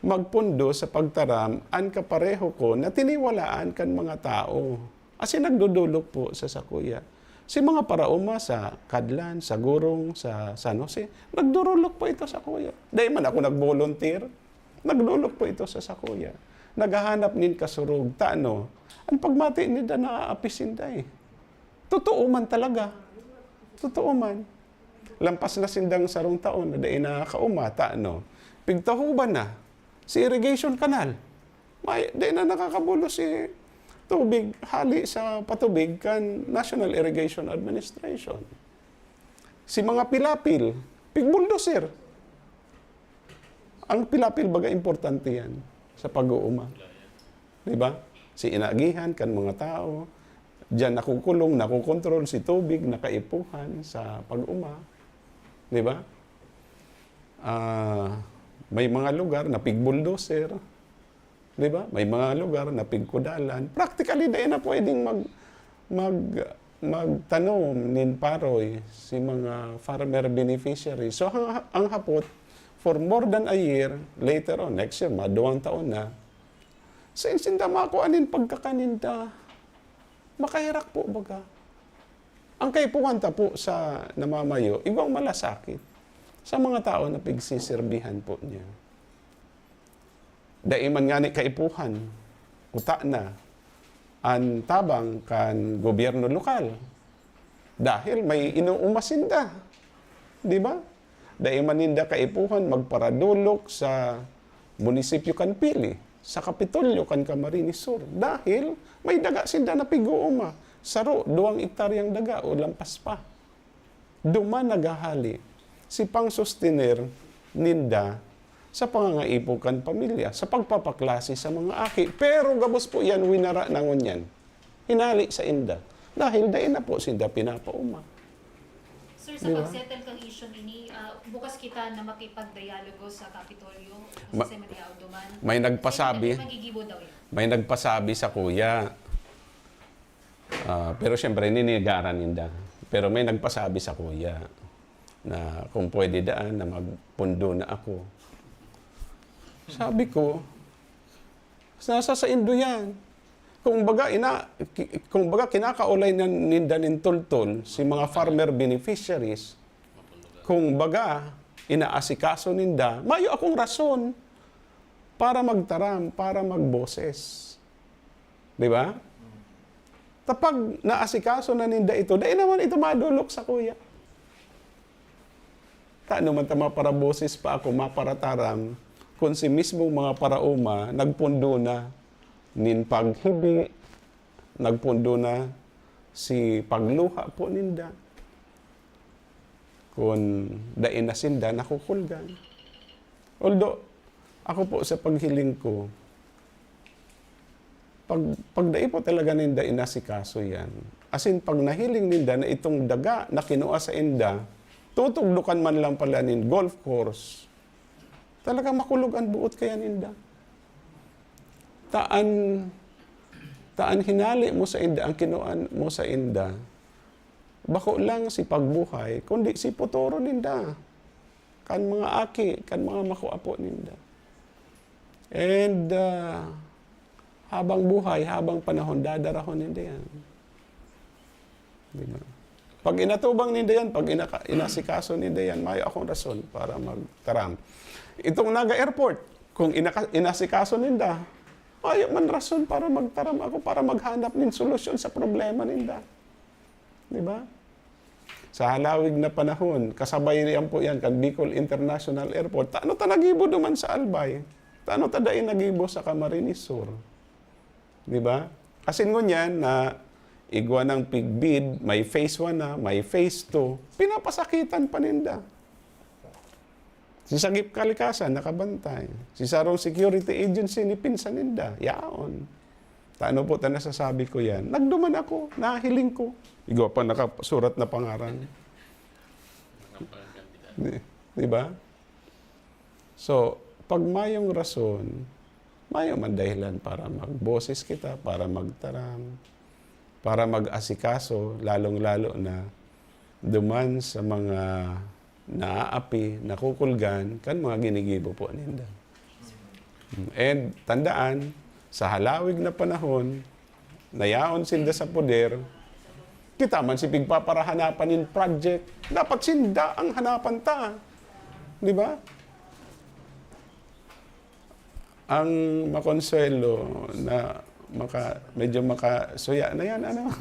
magpundo sa pagtaram an kapareho ko na tiniwalaan kan mga tao. Kasi nagdudulok po sa Sakuya. Si mga parauma sa Kadlan, sa Gurong, sa San Jose, nagdurulok po ito sa Sakuya. Dahil man ako nag-volunteer, nagdulok po ito sa Sakuya. Naghahanap nin kasurug. Taano? Ang pagmati nila naaapisin day. Totoo man talaga. Totoo man. Lampas na sindang sarong taon na dahil nakakaumata, no? Pigtahuban na. Si irrigation canal. Dahil na nakakabulo si tubig, hali sa patubig kan National Irrigation Administration. Si mga pilapil, pigbuldoser. Ang pilapil baga importante yan sa pag-uuma. Diba? Si inagihan kan mga tao. Diyan nakukulong, nakukontrol si tubig, nakaipuhan sa pag-uma. Di ba? May mga lugar na pigbuldoser. Di ba? May mga lugar na pigkudalan. Practically, dahil na pwedeng magtanom nin paroy si mga farmer beneficiaries. So, ang hapot, for more than a year, later on, next year, maduwang taon na, sa insinda makuanin pagkakaninda, makahirak po baga. Ang kaipuhan ta po sa namamayo, ibang malasakit. sa mga tao na pigsisirbihan po niya. Daiman nga ni kaipuhan, uta na, ang tabang kan gobyerno lokal. Dahil may inuumasinda. Di ba? Daiman ninda kaipuhan magparadulok sa munisipyo kan Pili, sa Kapitolyo kan Camarines Sur. Dahil may daga sinda na piguuma. Saro, 2 hektaryang daga o lampas pa. Duma nagahali si pang sustenir ninda sa pangangaipukan pamilya, sa pagpapaklase sa mga aki. Pero gabos po yan, winara nangon yan. Hinali sa inda. Dahil dahil na po sinda pinapauma. Sir, sa pag-settle kang issue ini, bukas kita na makipag-dialogo sa Kapitolyo, sa Semenyaw Duman. May nagpasabi, Magigibo daw yan. may nagpasabi sa kuya. Pero siyempre, ninigaran ninda. Pero may nagpasabi sa kuya na kung pwede daan na magpundo na ako. Sabi ko, nasa sa Indo yan. Kung baga kinakaulay na ninda ng tultol si mga farmer beneficiaries, kung baga inaasikaso ninda, mayo akong rason para magtaram, para magboses. Di ba? Kapag naasikaso na ninda ito, dahil naman ito madulok sa kuya. Taano man tama para boses pa ako, maparataram, kung si mismo mga parauma, nagpundo na nin paghibi, nagpundo na si pagluha po ninda. Kung dain na sinda, nakukulgan. Although, ako po sa paghiling ko, pagdai po talaga ninda inasikaso yan. As in, pag nahiling ninda na itong daga na kinuha sa inda, tutugdukan man lang pala nin golf course, talaga makulog ang buot kaya ninda. Taan hinali mo sa inda, ang kinuha mo sa inda, bako lang si pagbuhay, kundi si putoro ninda. Kan mga aki, kan mga makuapo ninda. And, habang buhay, habang panahon, dadarahon ninda yan. Diba? Pag inatubang ninda yan, pag inasikaso ninda yan, may akong rason para magtaram. Itong Naga Airport, kung inasikaso ninda, ay man rason para magtaram ako, para maghanap ng solusyon sa problema ninda. Diba? Sa halawig na panahon, kasabay riyan po yan, kan Bicol International Airport, taano ta nagibo duman sa Albay? Taano ta dain nagibo sa Camarines Sur? Di ba? Kasi ngunyan na igwa ng pigbid, may phase 1 na, may phase 2, pinapasakitan pa ninda. Si Sagip Kalikasan, nakabantay. Si Sarong Security Agency, ni pinsan ninda, yaon. Taano po ta nasasabi ko yan? Nagduman ako, nahiling ko. Igwa pa nakasurat na pangaran. Di ba? So, pag mayong rason, mayo man dahilan para magboses kita, para magtaram, para mag-asikaso, lalong-lalo na duman sa mga naaapi, nakukulgan, kan mga ginigibo po ninda. And tandaan, sa halawig na panahon, nayaon sinda sa poder, kita man si pigpaparahanapan in project, dapat sinda ang hanapan ta. Di ba? Ang makonsuelo na medyo makasuya na yan, ano?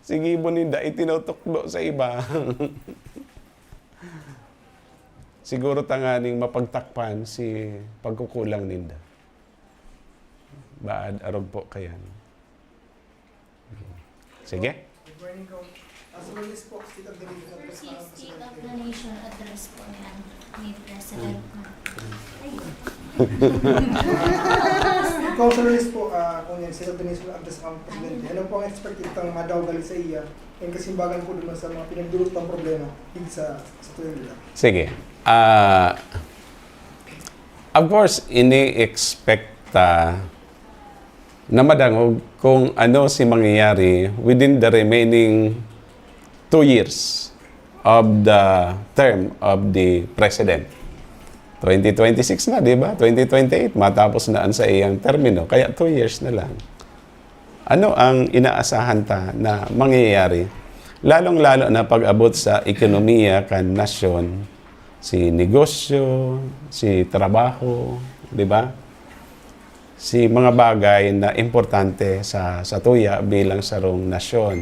Sige mo ninda, itinutuklo sa iba. Siguro tanganing mapagtakpan si pagkukulang ninda. Baad arog po kayan. Sige. Good morning, Kong. As always po, State of the Nation Sir, si State of the Nation address po niyan ni President. Ikaw, Sir Luis po, kung yan, State of the Nation address ang Presidente. Ano po ang expected ng madaw gali sa iya? Yung kasimbagan po naman sa mga pinagdulot ng problema dito sa tuwing nila. Sige. Of course, ini-expect na madangog kung ano si mangyayari within the remaining 2 years of the term of the President. 2026 na, di ba? 2028, matapos na sa iyang termino. Kaya 2 years na lang. Ano ang inaasahan ta na mangyayari? Lalong-lalo na pag-abot sa ekonomiya kan nasyon, si negosyo, si trabaho, di ba? Si mga bagay na importante sa tuya bilang sarong nasyon.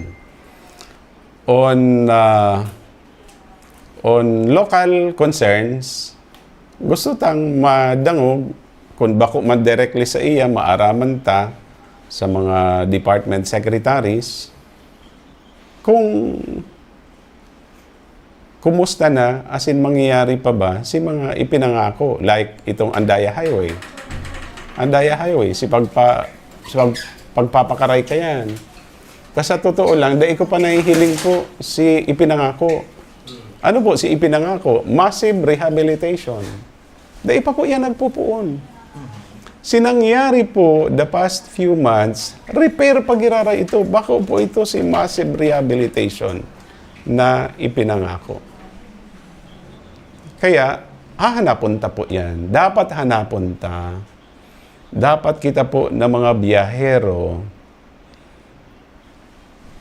On local concerns, gusto tang madangog kung bako man directly sa iya, maaraman ta sa mga department secretaries kung kumusta na, as in mangyayari pa ba si mga ipinangako like itong Andaya Highway. Andaya Highway, pagpapakaray ka yan. Kasi sa totoo lang, dahil ko pa nahihiling po si ipinangako. Ano po si ipinangako? Massive rehabilitation. Dahil pa po yan nagpupuon. Sinangyari po the past few months, repair pagirara ito. Bako po ito si massive rehabilitation na ipinangako. Kaya, hahanapon ta po yan. Dapat hanapon ta. Dapat kita po na mga biyahero,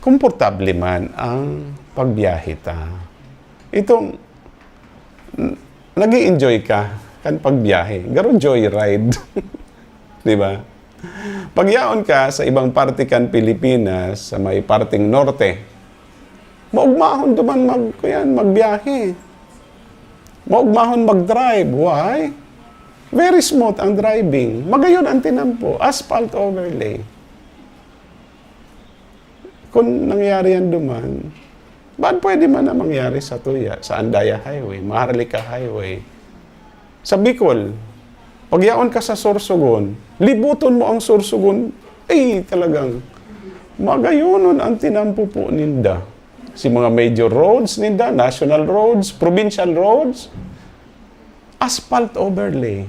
komportable man ang pagbiyahe ta. Itong, nag-i-enjoy ka kan pagbiyahe. Garo joyride. Di ba? Pagyaon ka sa ibang parte kan Pilipinas, sa may parting norte, maugmahon duman magbiyahe. Maugmahon mag-drive. Why? Very smooth ang driving. Magayon ang tinampo. Asphalt overlay. Kung nangyari yan duman, ba't pwede man na mangyari sa Tuya, sa Andaya Highway, Maharlika Highway, sa Bicol, pagyaon ka sa Sorsogon, libuton mo ang Sorsogon, talagang magayonon ang tinampo po ninda. Si mga major roads ninda, national roads, provincial roads, asphalt overlay.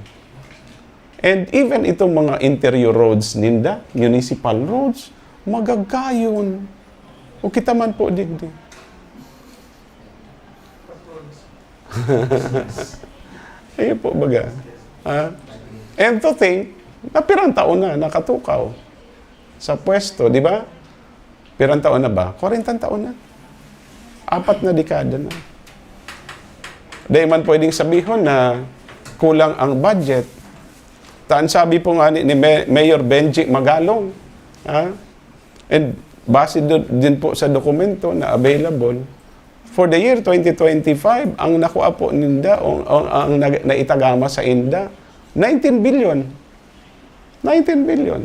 And even itong mga interior roads ninda, municipal roads, magagayon. O kita man po digdi. Ayun po baga. And to think, na pirang taon na nakatukaw sa pwesto, di ba? Pirang taon na ba? 40 taon na. 4 na dekada na. Dahil man pwedeng sabihin na kulang ang budget. Taan sabi po nga ni Mayor Benji Magalong, and base din po sa dokumento na available, for the year 2025, ang nakuha po ninda, ang naitagama sa INDA, 19 billion. 19 billion.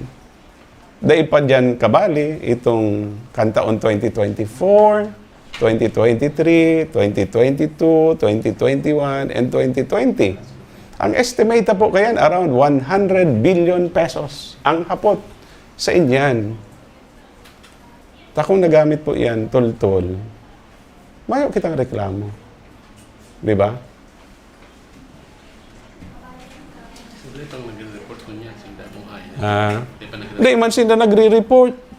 Dahil pa dyan kabali, itong kantaon 2024, 2023, 2022, 2021, and 2020. Ang estimate po kayan, around 100 billion pesos ang hapot sa inyan. Takong nagamit po yan, tol-tol, mayo kitang reklamo. Di ba? Siyempre itong nag-report ko niya, sinda mong hain. Hindi man sinda nagre-report.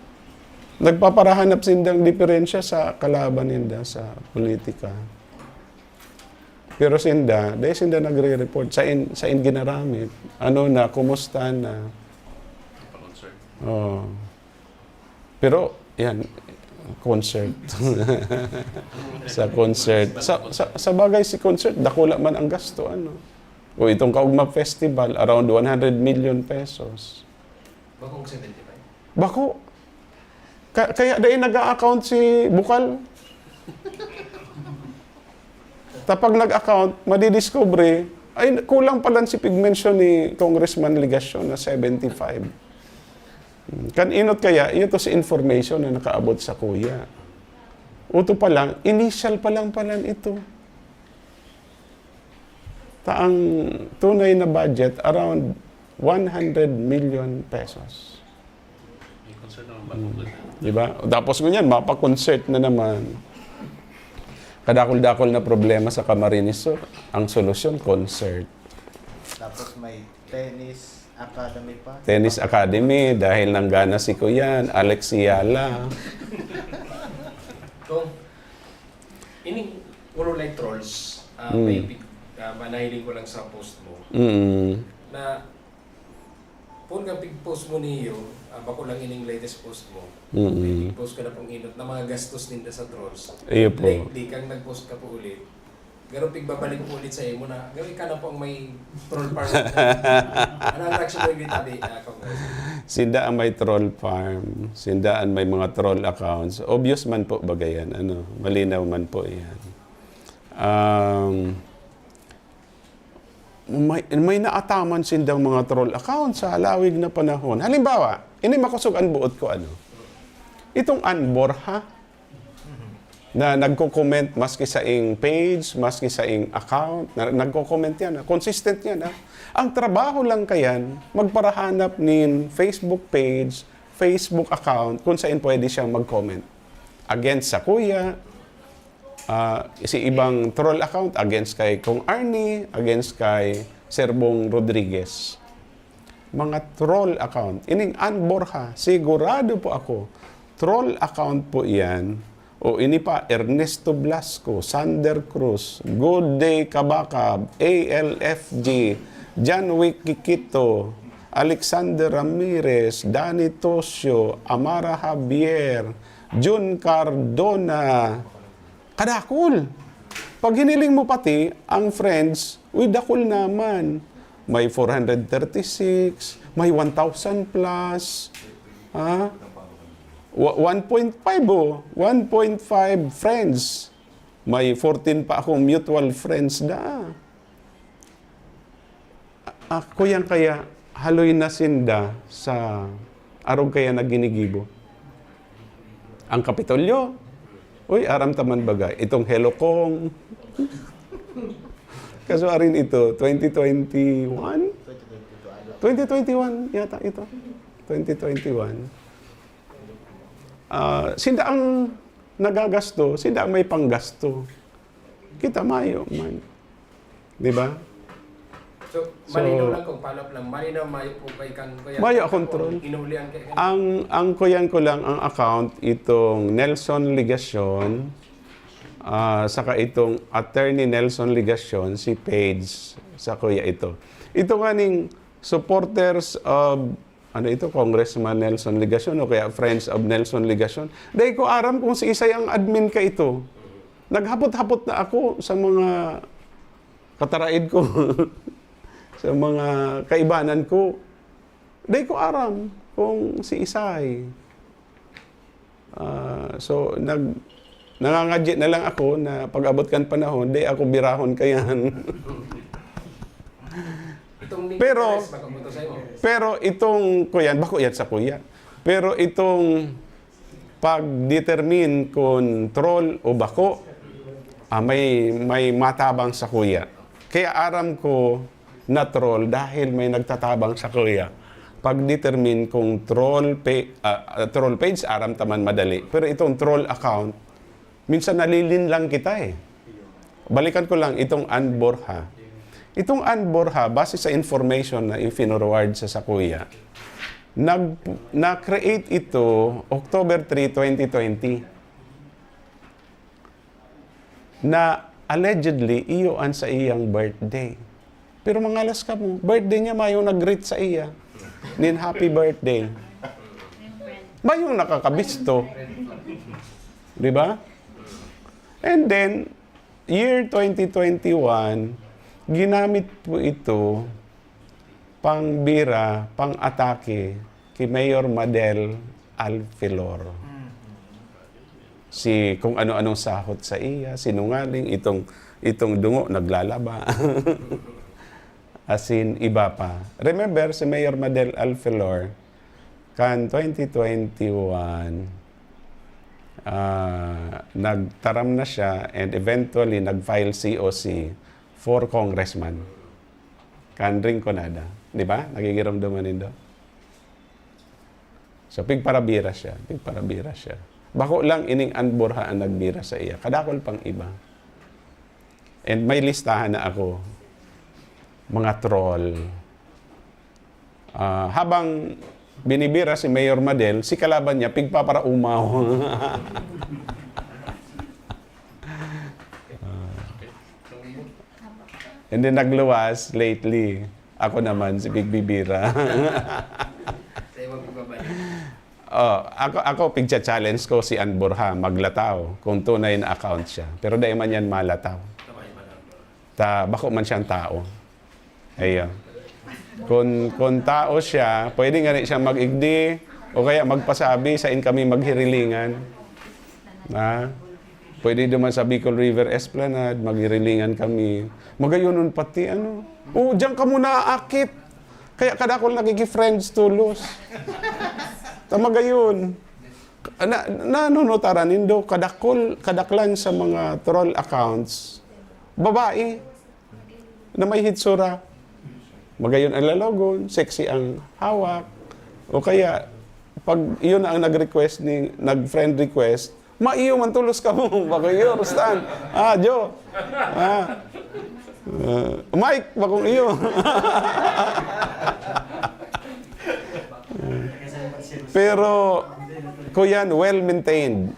Nagpaparahanap sindang diferensya sa kalaban ninda sa politika. Pero sinda, dahil sinda nagre-report, sa in ginaramit. Ano na, kumusta na. Pa-concert. Pero, yan, concert. Sa concert. Sa bagay si concert, dakula man ang gasto. O itong Kaugma Festival, around 100 million pesos. Bakong 75? Bako. Kaya dahil nag-a-account si Bukal. Tapag nag-account, madidiscover, ay kulang pala si pigmension ni Congressman Ligasyon na 75. Kaninot kaya, ito si information na nakaabot sa kuya. Uto pa lang, initial pa lang pala ito. Taang tunay na budget, around 100 million pesos. May concert naman ba? Diba? Tapos ganyan, mapa-concert na naman. Kadakol-dakol na problema sa Camarines Sur. Ang solusyon, concert. Tapos may tennis academy pa. Tennis Academy, dahil nanggana si Kuyan, Alex Yala. Kung ini puro like trolls, may nahiling ko lang sa post mo Mm. na kung ang pig-post mo niyo, bako lang ining latest post mo, Mm-mm. post ka na pong inot na mga gastos din sa trolls. Iyo po. Lately, kang nag-post ka po ulit, pero pigbabalik po ulit sa mo na, gawin ka na po ang may troll farm. Ano ang reaction mo yung tabi, Sindaan may troll farm, sindaan may mga troll accounts. Obvious man po bagay yan, ano, malinaw man po yan. May naataman sindang mga troll accounts sa halawig na panahon. Halimbawa, ini makusog ang buot ko ano. Itong Anborha na nagko-comment maski sa ing page, maski sa ing account, nagko-comment yan. Consistent yan. Ang trabaho lang kayan, magparahanap nin Facebook page, Facebook account, kung saan pwede siyang mag-comment. Against sa kuya, si ibang troll account, against kay Kong Arnie, against kay Serbong Rodriguez. Mga troll account. Ining Anborha, sigurado po ako, troll account po yan. O ini pa, Ernesto Blasco, Sander Cruz, Good Day Kabakab, ALFG, John Wick Kikito, Alexander Ramirez, Danny Tosio, Amara Javier, Jun Cardona. Kadakul. Pag hiniling mo pati, ang friends, uy, dakul naman. May 436, may 1,000 plus. Ha? 1.5 1.5 friends. May 14 pa akong mutual friends da. Ako yan kaya haloy na sinda sa arog kaya na ginigibo. Ang Kapitolyo, uy, aram taman bagay. Itong Hello Kong. Kaso arin ito, 2021? 2021 yata ito. 2021. Sinda ang nagagasto, sinda ang may panggasto. Kita mayo man. Di ba? So, malinaw lang kung follow up lang, malinaw mayo po kay kang kuya. Mayo control. Inuulian kay Ang kuyan ko lang ang account, itong Nelson Ligacion, saka itong Attorney Nelson Ligacion, si Page, sa kuya ito. Ito nga ning supporters of Congressman Nelson Ligacion o kaya Friends of Nelson Ligacion. Dahil ko aram kung si Isay ang admin ka ito. Naghapot-hapot na ako sa mga kataraid ko, sa mga kaibanan ko. Dahil ko aram kung si Isay. So, nangangadya na lang ako na pag-abot kan panahon, dahil ako birahon kayan. Pero itong kuyan, bako yan sa kuya. Pero itong pag-determine kung troll o bako, may matabang sa kuya. Kaya aram ko na troll dahil may nagtatabang sa kuya. Pag-determine kung troll page, aram taman madali. Pero itong troll account, minsan nalilin lang kita eh. Balikan ko lang itong Anborha. Itong Anborha, base sa information na i-forward sa kuya, na-create ito October 3, 2020 na allegedly iyoan sa iyang birthday. Pero mangalas ka mo, birthday niya mayong nag-greet sa iya. Nin happy birthday. Mayong nakakabisto. Di ba? And then, year 2021, ginamit po ito pang-bira, pang-atake kay Mayor Madel Alfilor. Kung ano-anong sahot sa iya, sinungaling, itong dungo, naglalaba. As in, iba pa. Remember, si Mayor Madel Alfilor, kan 2021, nagtaram na siya and eventually nag-file COC for congressman. Kanring Conada. Di ba? Nagigiramdaman nindo. So, pigparabira siya. Bako lang ining Anborha ang nagbira sa iya. Kadakol pang iba. And may listahan na ako. Mga troll. Habang binibira si Mayor Madel, si kalaban niya, pigpaparaumaw. And then nagluwas lately. Ako naman, si Big Bibira. Sa'yo mo pagbabalik. Ako pigcha-challenge ko si Ann Borja, maglataw, kung tunay na account siya. Pero dahil man yan malataw. Bako man siyang tao. Ayun. Kung tao siya, pwede nga rin siya mag-igdi o kaya magpasabi sa kami maghirilingan. Pwede naman sa Bicol River Esplanade, maghirilingan kami. Magayonon pati diyan ka muna aakit. Kaya kada ako nagigi-friends tulos. Magayon. Nanunotaran nindo kadaklan sa mga troll accounts. Babae na may hitsura. Magayon ang lalogon, sexy ang hawak. O kaya, pag iyon ang nag-friend request, maiyo man tulos ka mo. Magayon, Stan. Jo. Mike, bakong iyo. Pero, kuyan, well-maintained.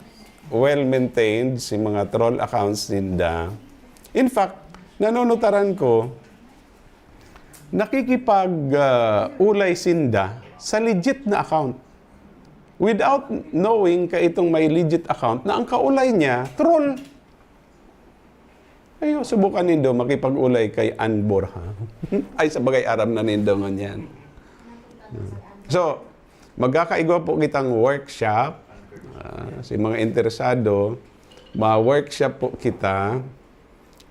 Well-maintained si mga troll accounts ninda. In fact, nanonutaran ko, nakikipag-ulay sinda sa legit na account. Without knowing ka itong may legit account na ang kaulay niya, troll. Ayo, subukan nindo makipag-ulay kay Ann Borja. Ay, sabagay aram na nindo nganyan. So, magkakaigwa po kitang workshop. Si mga interesado, ma-workshop po kita.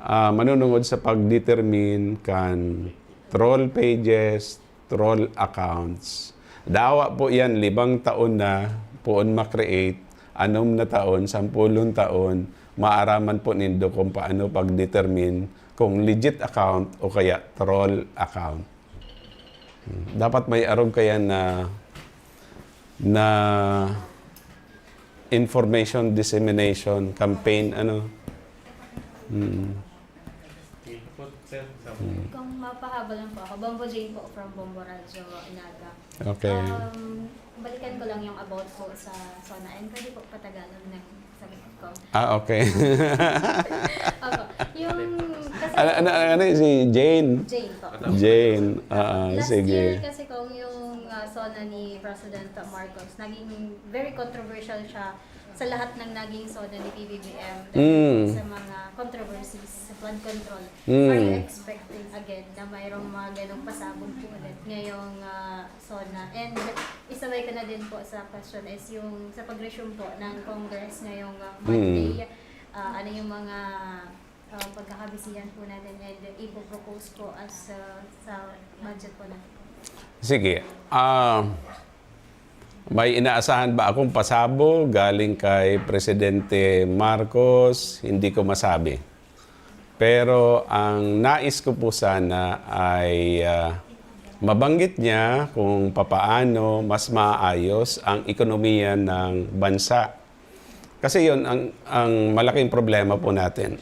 Manunungod sa pag-determine kan troll pages, troll accounts. Dawa po yan, 5 taon na poon ma-create, 6 na taon, 10 taon, maaraman po nindo kung paano pag-determine kung legit account o kaya troll account. Dapat may arog kaya na information dissemination campaign, Kung mapahabol lang po ako, Bombo J po from Bombo Radio Inaga. Okay. Balikan ko lang yung about po sa Sona and pwede po patagalan ng sagot ko. Okay. Opo. Yung kasi ano si Jane? Jane po. Jane. Last Sige. year kasi kung yung Sona ni President Marcos, naging very controversial siya sa lahat ng naging Sona ni PBBM sa mga controversies sa flood control. Are you expecting again na mayroong mga ganong pasabog po ulit ngayong Sona? And isabay ko na din po sa question is yung sa pag-resume po ng Congress ngayong Monday, ano yung mga pagkakabisihan po natin and ipopropose po as sa budget po natin? Sige. May inaasahan ba akong pasabog galing kay Presidente Marcos? Hindi ko masabi. Pero ang nais ko po sana ay mabanggit niya kung papaano mas maayos ang ekonomiya ng bansa. Kasi yun ang malaking problema po natin.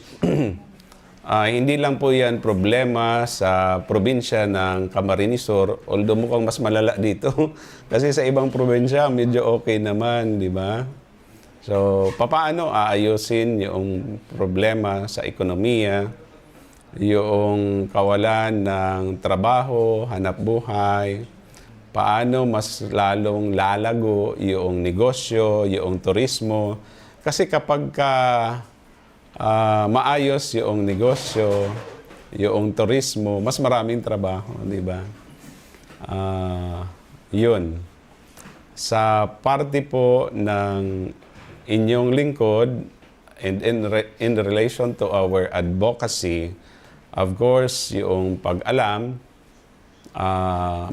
Hindi lang po yan problema sa probinsya ng Camarines Sur, although mukhang mas malala dito. Kasi sa ibang probinsya, medyo okay naman, di ba? So, papaano aayusin yung problema sa ekonomiya, yung kawalan ng trabaho, hanap buhay, paano mas lalong lalago yung negosyo, yung turismo. Kasi kapag maayos yung negosyo, yung turismo, mas maraming trabaho, di ba? Yun. Sa parte po ng inyong lingkod and in relation to our advocacy, of course, yung pag-alam,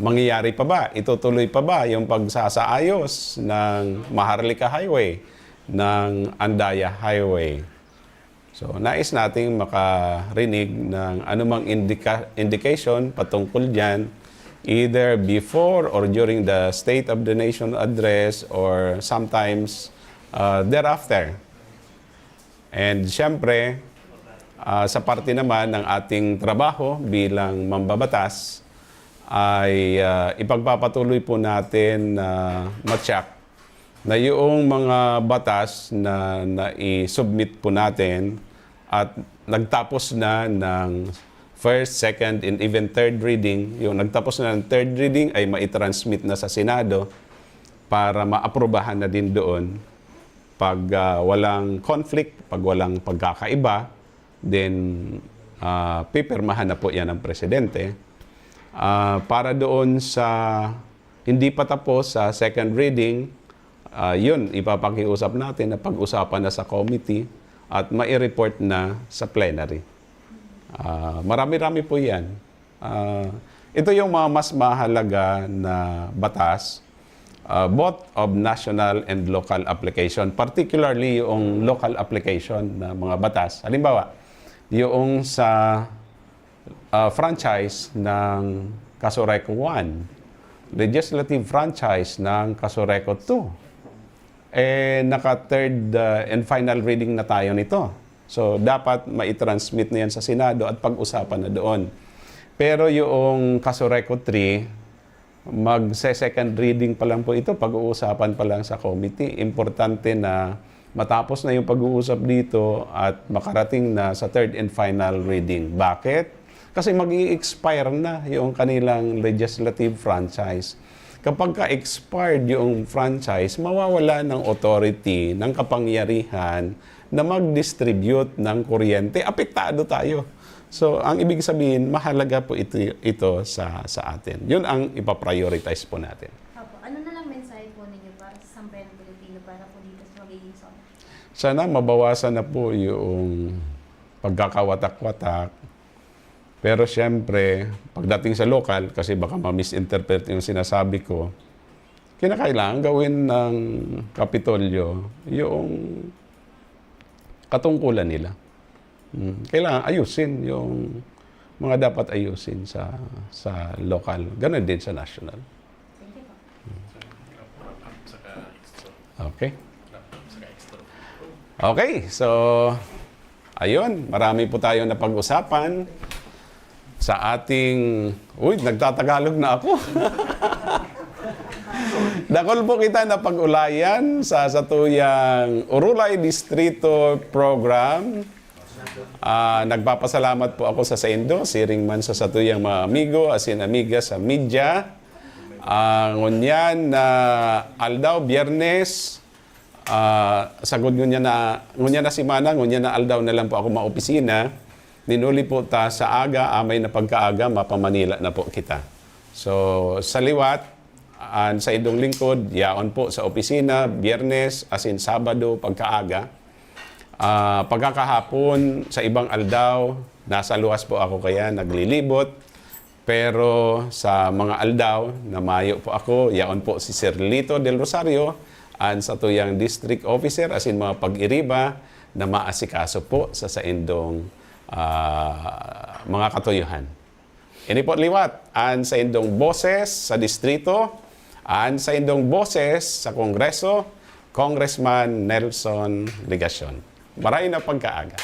mangyayari pa ba? Itutuloy pa ba yung pagsasaayos ng Maharlika Highway, ng Andaya Highway? So, nais nating makarinig ng anumang indication patungkol dyan, either before or during the State of the Nation address or sometimes thereafter. And siyempre, sa parte naman ng ating trabaho bilang mambabatas, ay ipagpapatuloy po natin na ma-check na yung mga batas na i-submit po natin at nagtapos na ng first, second, and even third reading. Yung nagtapos na ng third reading ay maitransmit na sa Senado para maaprubahan na din doon. Pag walang conflict, pag walang pagkakaiba, then pipirmahan na po yan ng presidente. Para doon sa hindi pa tapos sa second reading, yun, ipapakiusap natin na pag-usapan na sa committee at mai-report na sa plenary. Marami-rami po yan. Ito yung mga mas mahalaga na batas, both of national and local application, particularly yung local application na mga batas. Halimbawa, yung sa franchise ng Kasureco 1, legislative franchise ng Kasureco 2. Naka-third and final reading na tayo nito. So, dapat mai-transmit na yan sa Senado at pag-usapan na doon. Pero yung Kasureco 3, mag-second reading pa lang po ito, pag-uusapan pa lang sa committee. Importante na matapos na yung pag-uusap dito at makarating na sa third and final reading. Bakit? Kasi mag-i-expire na yung kanilang legislative franchise. Kapag ka-expired yung franchise, mawawala ng authority, ng kapangyarihan na mag-distribute ng kuryente. Apektado tayo. So, ang ibig sabihin, mahalaga po ito sa atin. Yun ang ipaprioritize po natin. Opo. Ano na lang mensahe po ninyo para sa sambayanang Pilipino para po dito sa magiging SONA? Sana mabawasan na po yung pagkakawatak-watak. Pero siyempre, pagdating sa local, kasi baka ma-misinterpret yung sinasabi ko, kinakailangan gawin ng Kapitolyo yung katungkulan nila. Kailangan ayusin yung mga dapat ayusin sa local. Ganon din sa national. Thank you po. Okay? Okay, so ayun, marami po tayong napag-usapan sa ating... Uy, nagtatagalog na ako. Dakol po kita na pag-ulayan sa satuyang Urulay Distrito Program. Nagpapasalamat po ako sa Sendo, siring man sa satuyang mga amigo, asin amiga sa media. Ngunyan na aldaw, biyernes, sagod ngunyan na simana, ngunyan na aldaw na lang po ako maopisina. Ninuli po ta sa aga, amay na pagkaaga, mapamanila na po kita. So, sa liwat, sa idong lingkod, yaon po sa opisina, biyernes, asin sabado, pagkaaga. Pagkakahapon, sa ibang aldaw, nasa luwas po ako kaya, naglilibot. Pero sa mga aldaw, namayo po ako, yaon po si Sir Lito del Rosario, sa tuyang district officer, asin mga pag-iriba, na maasikaso po sa saindong mga katuyuhan. Ini po liwat, sa indong boses sa distrito, sa indong boses sa Kongreso, Congressman Nelson Ligacion. Maraming na pagkaaga.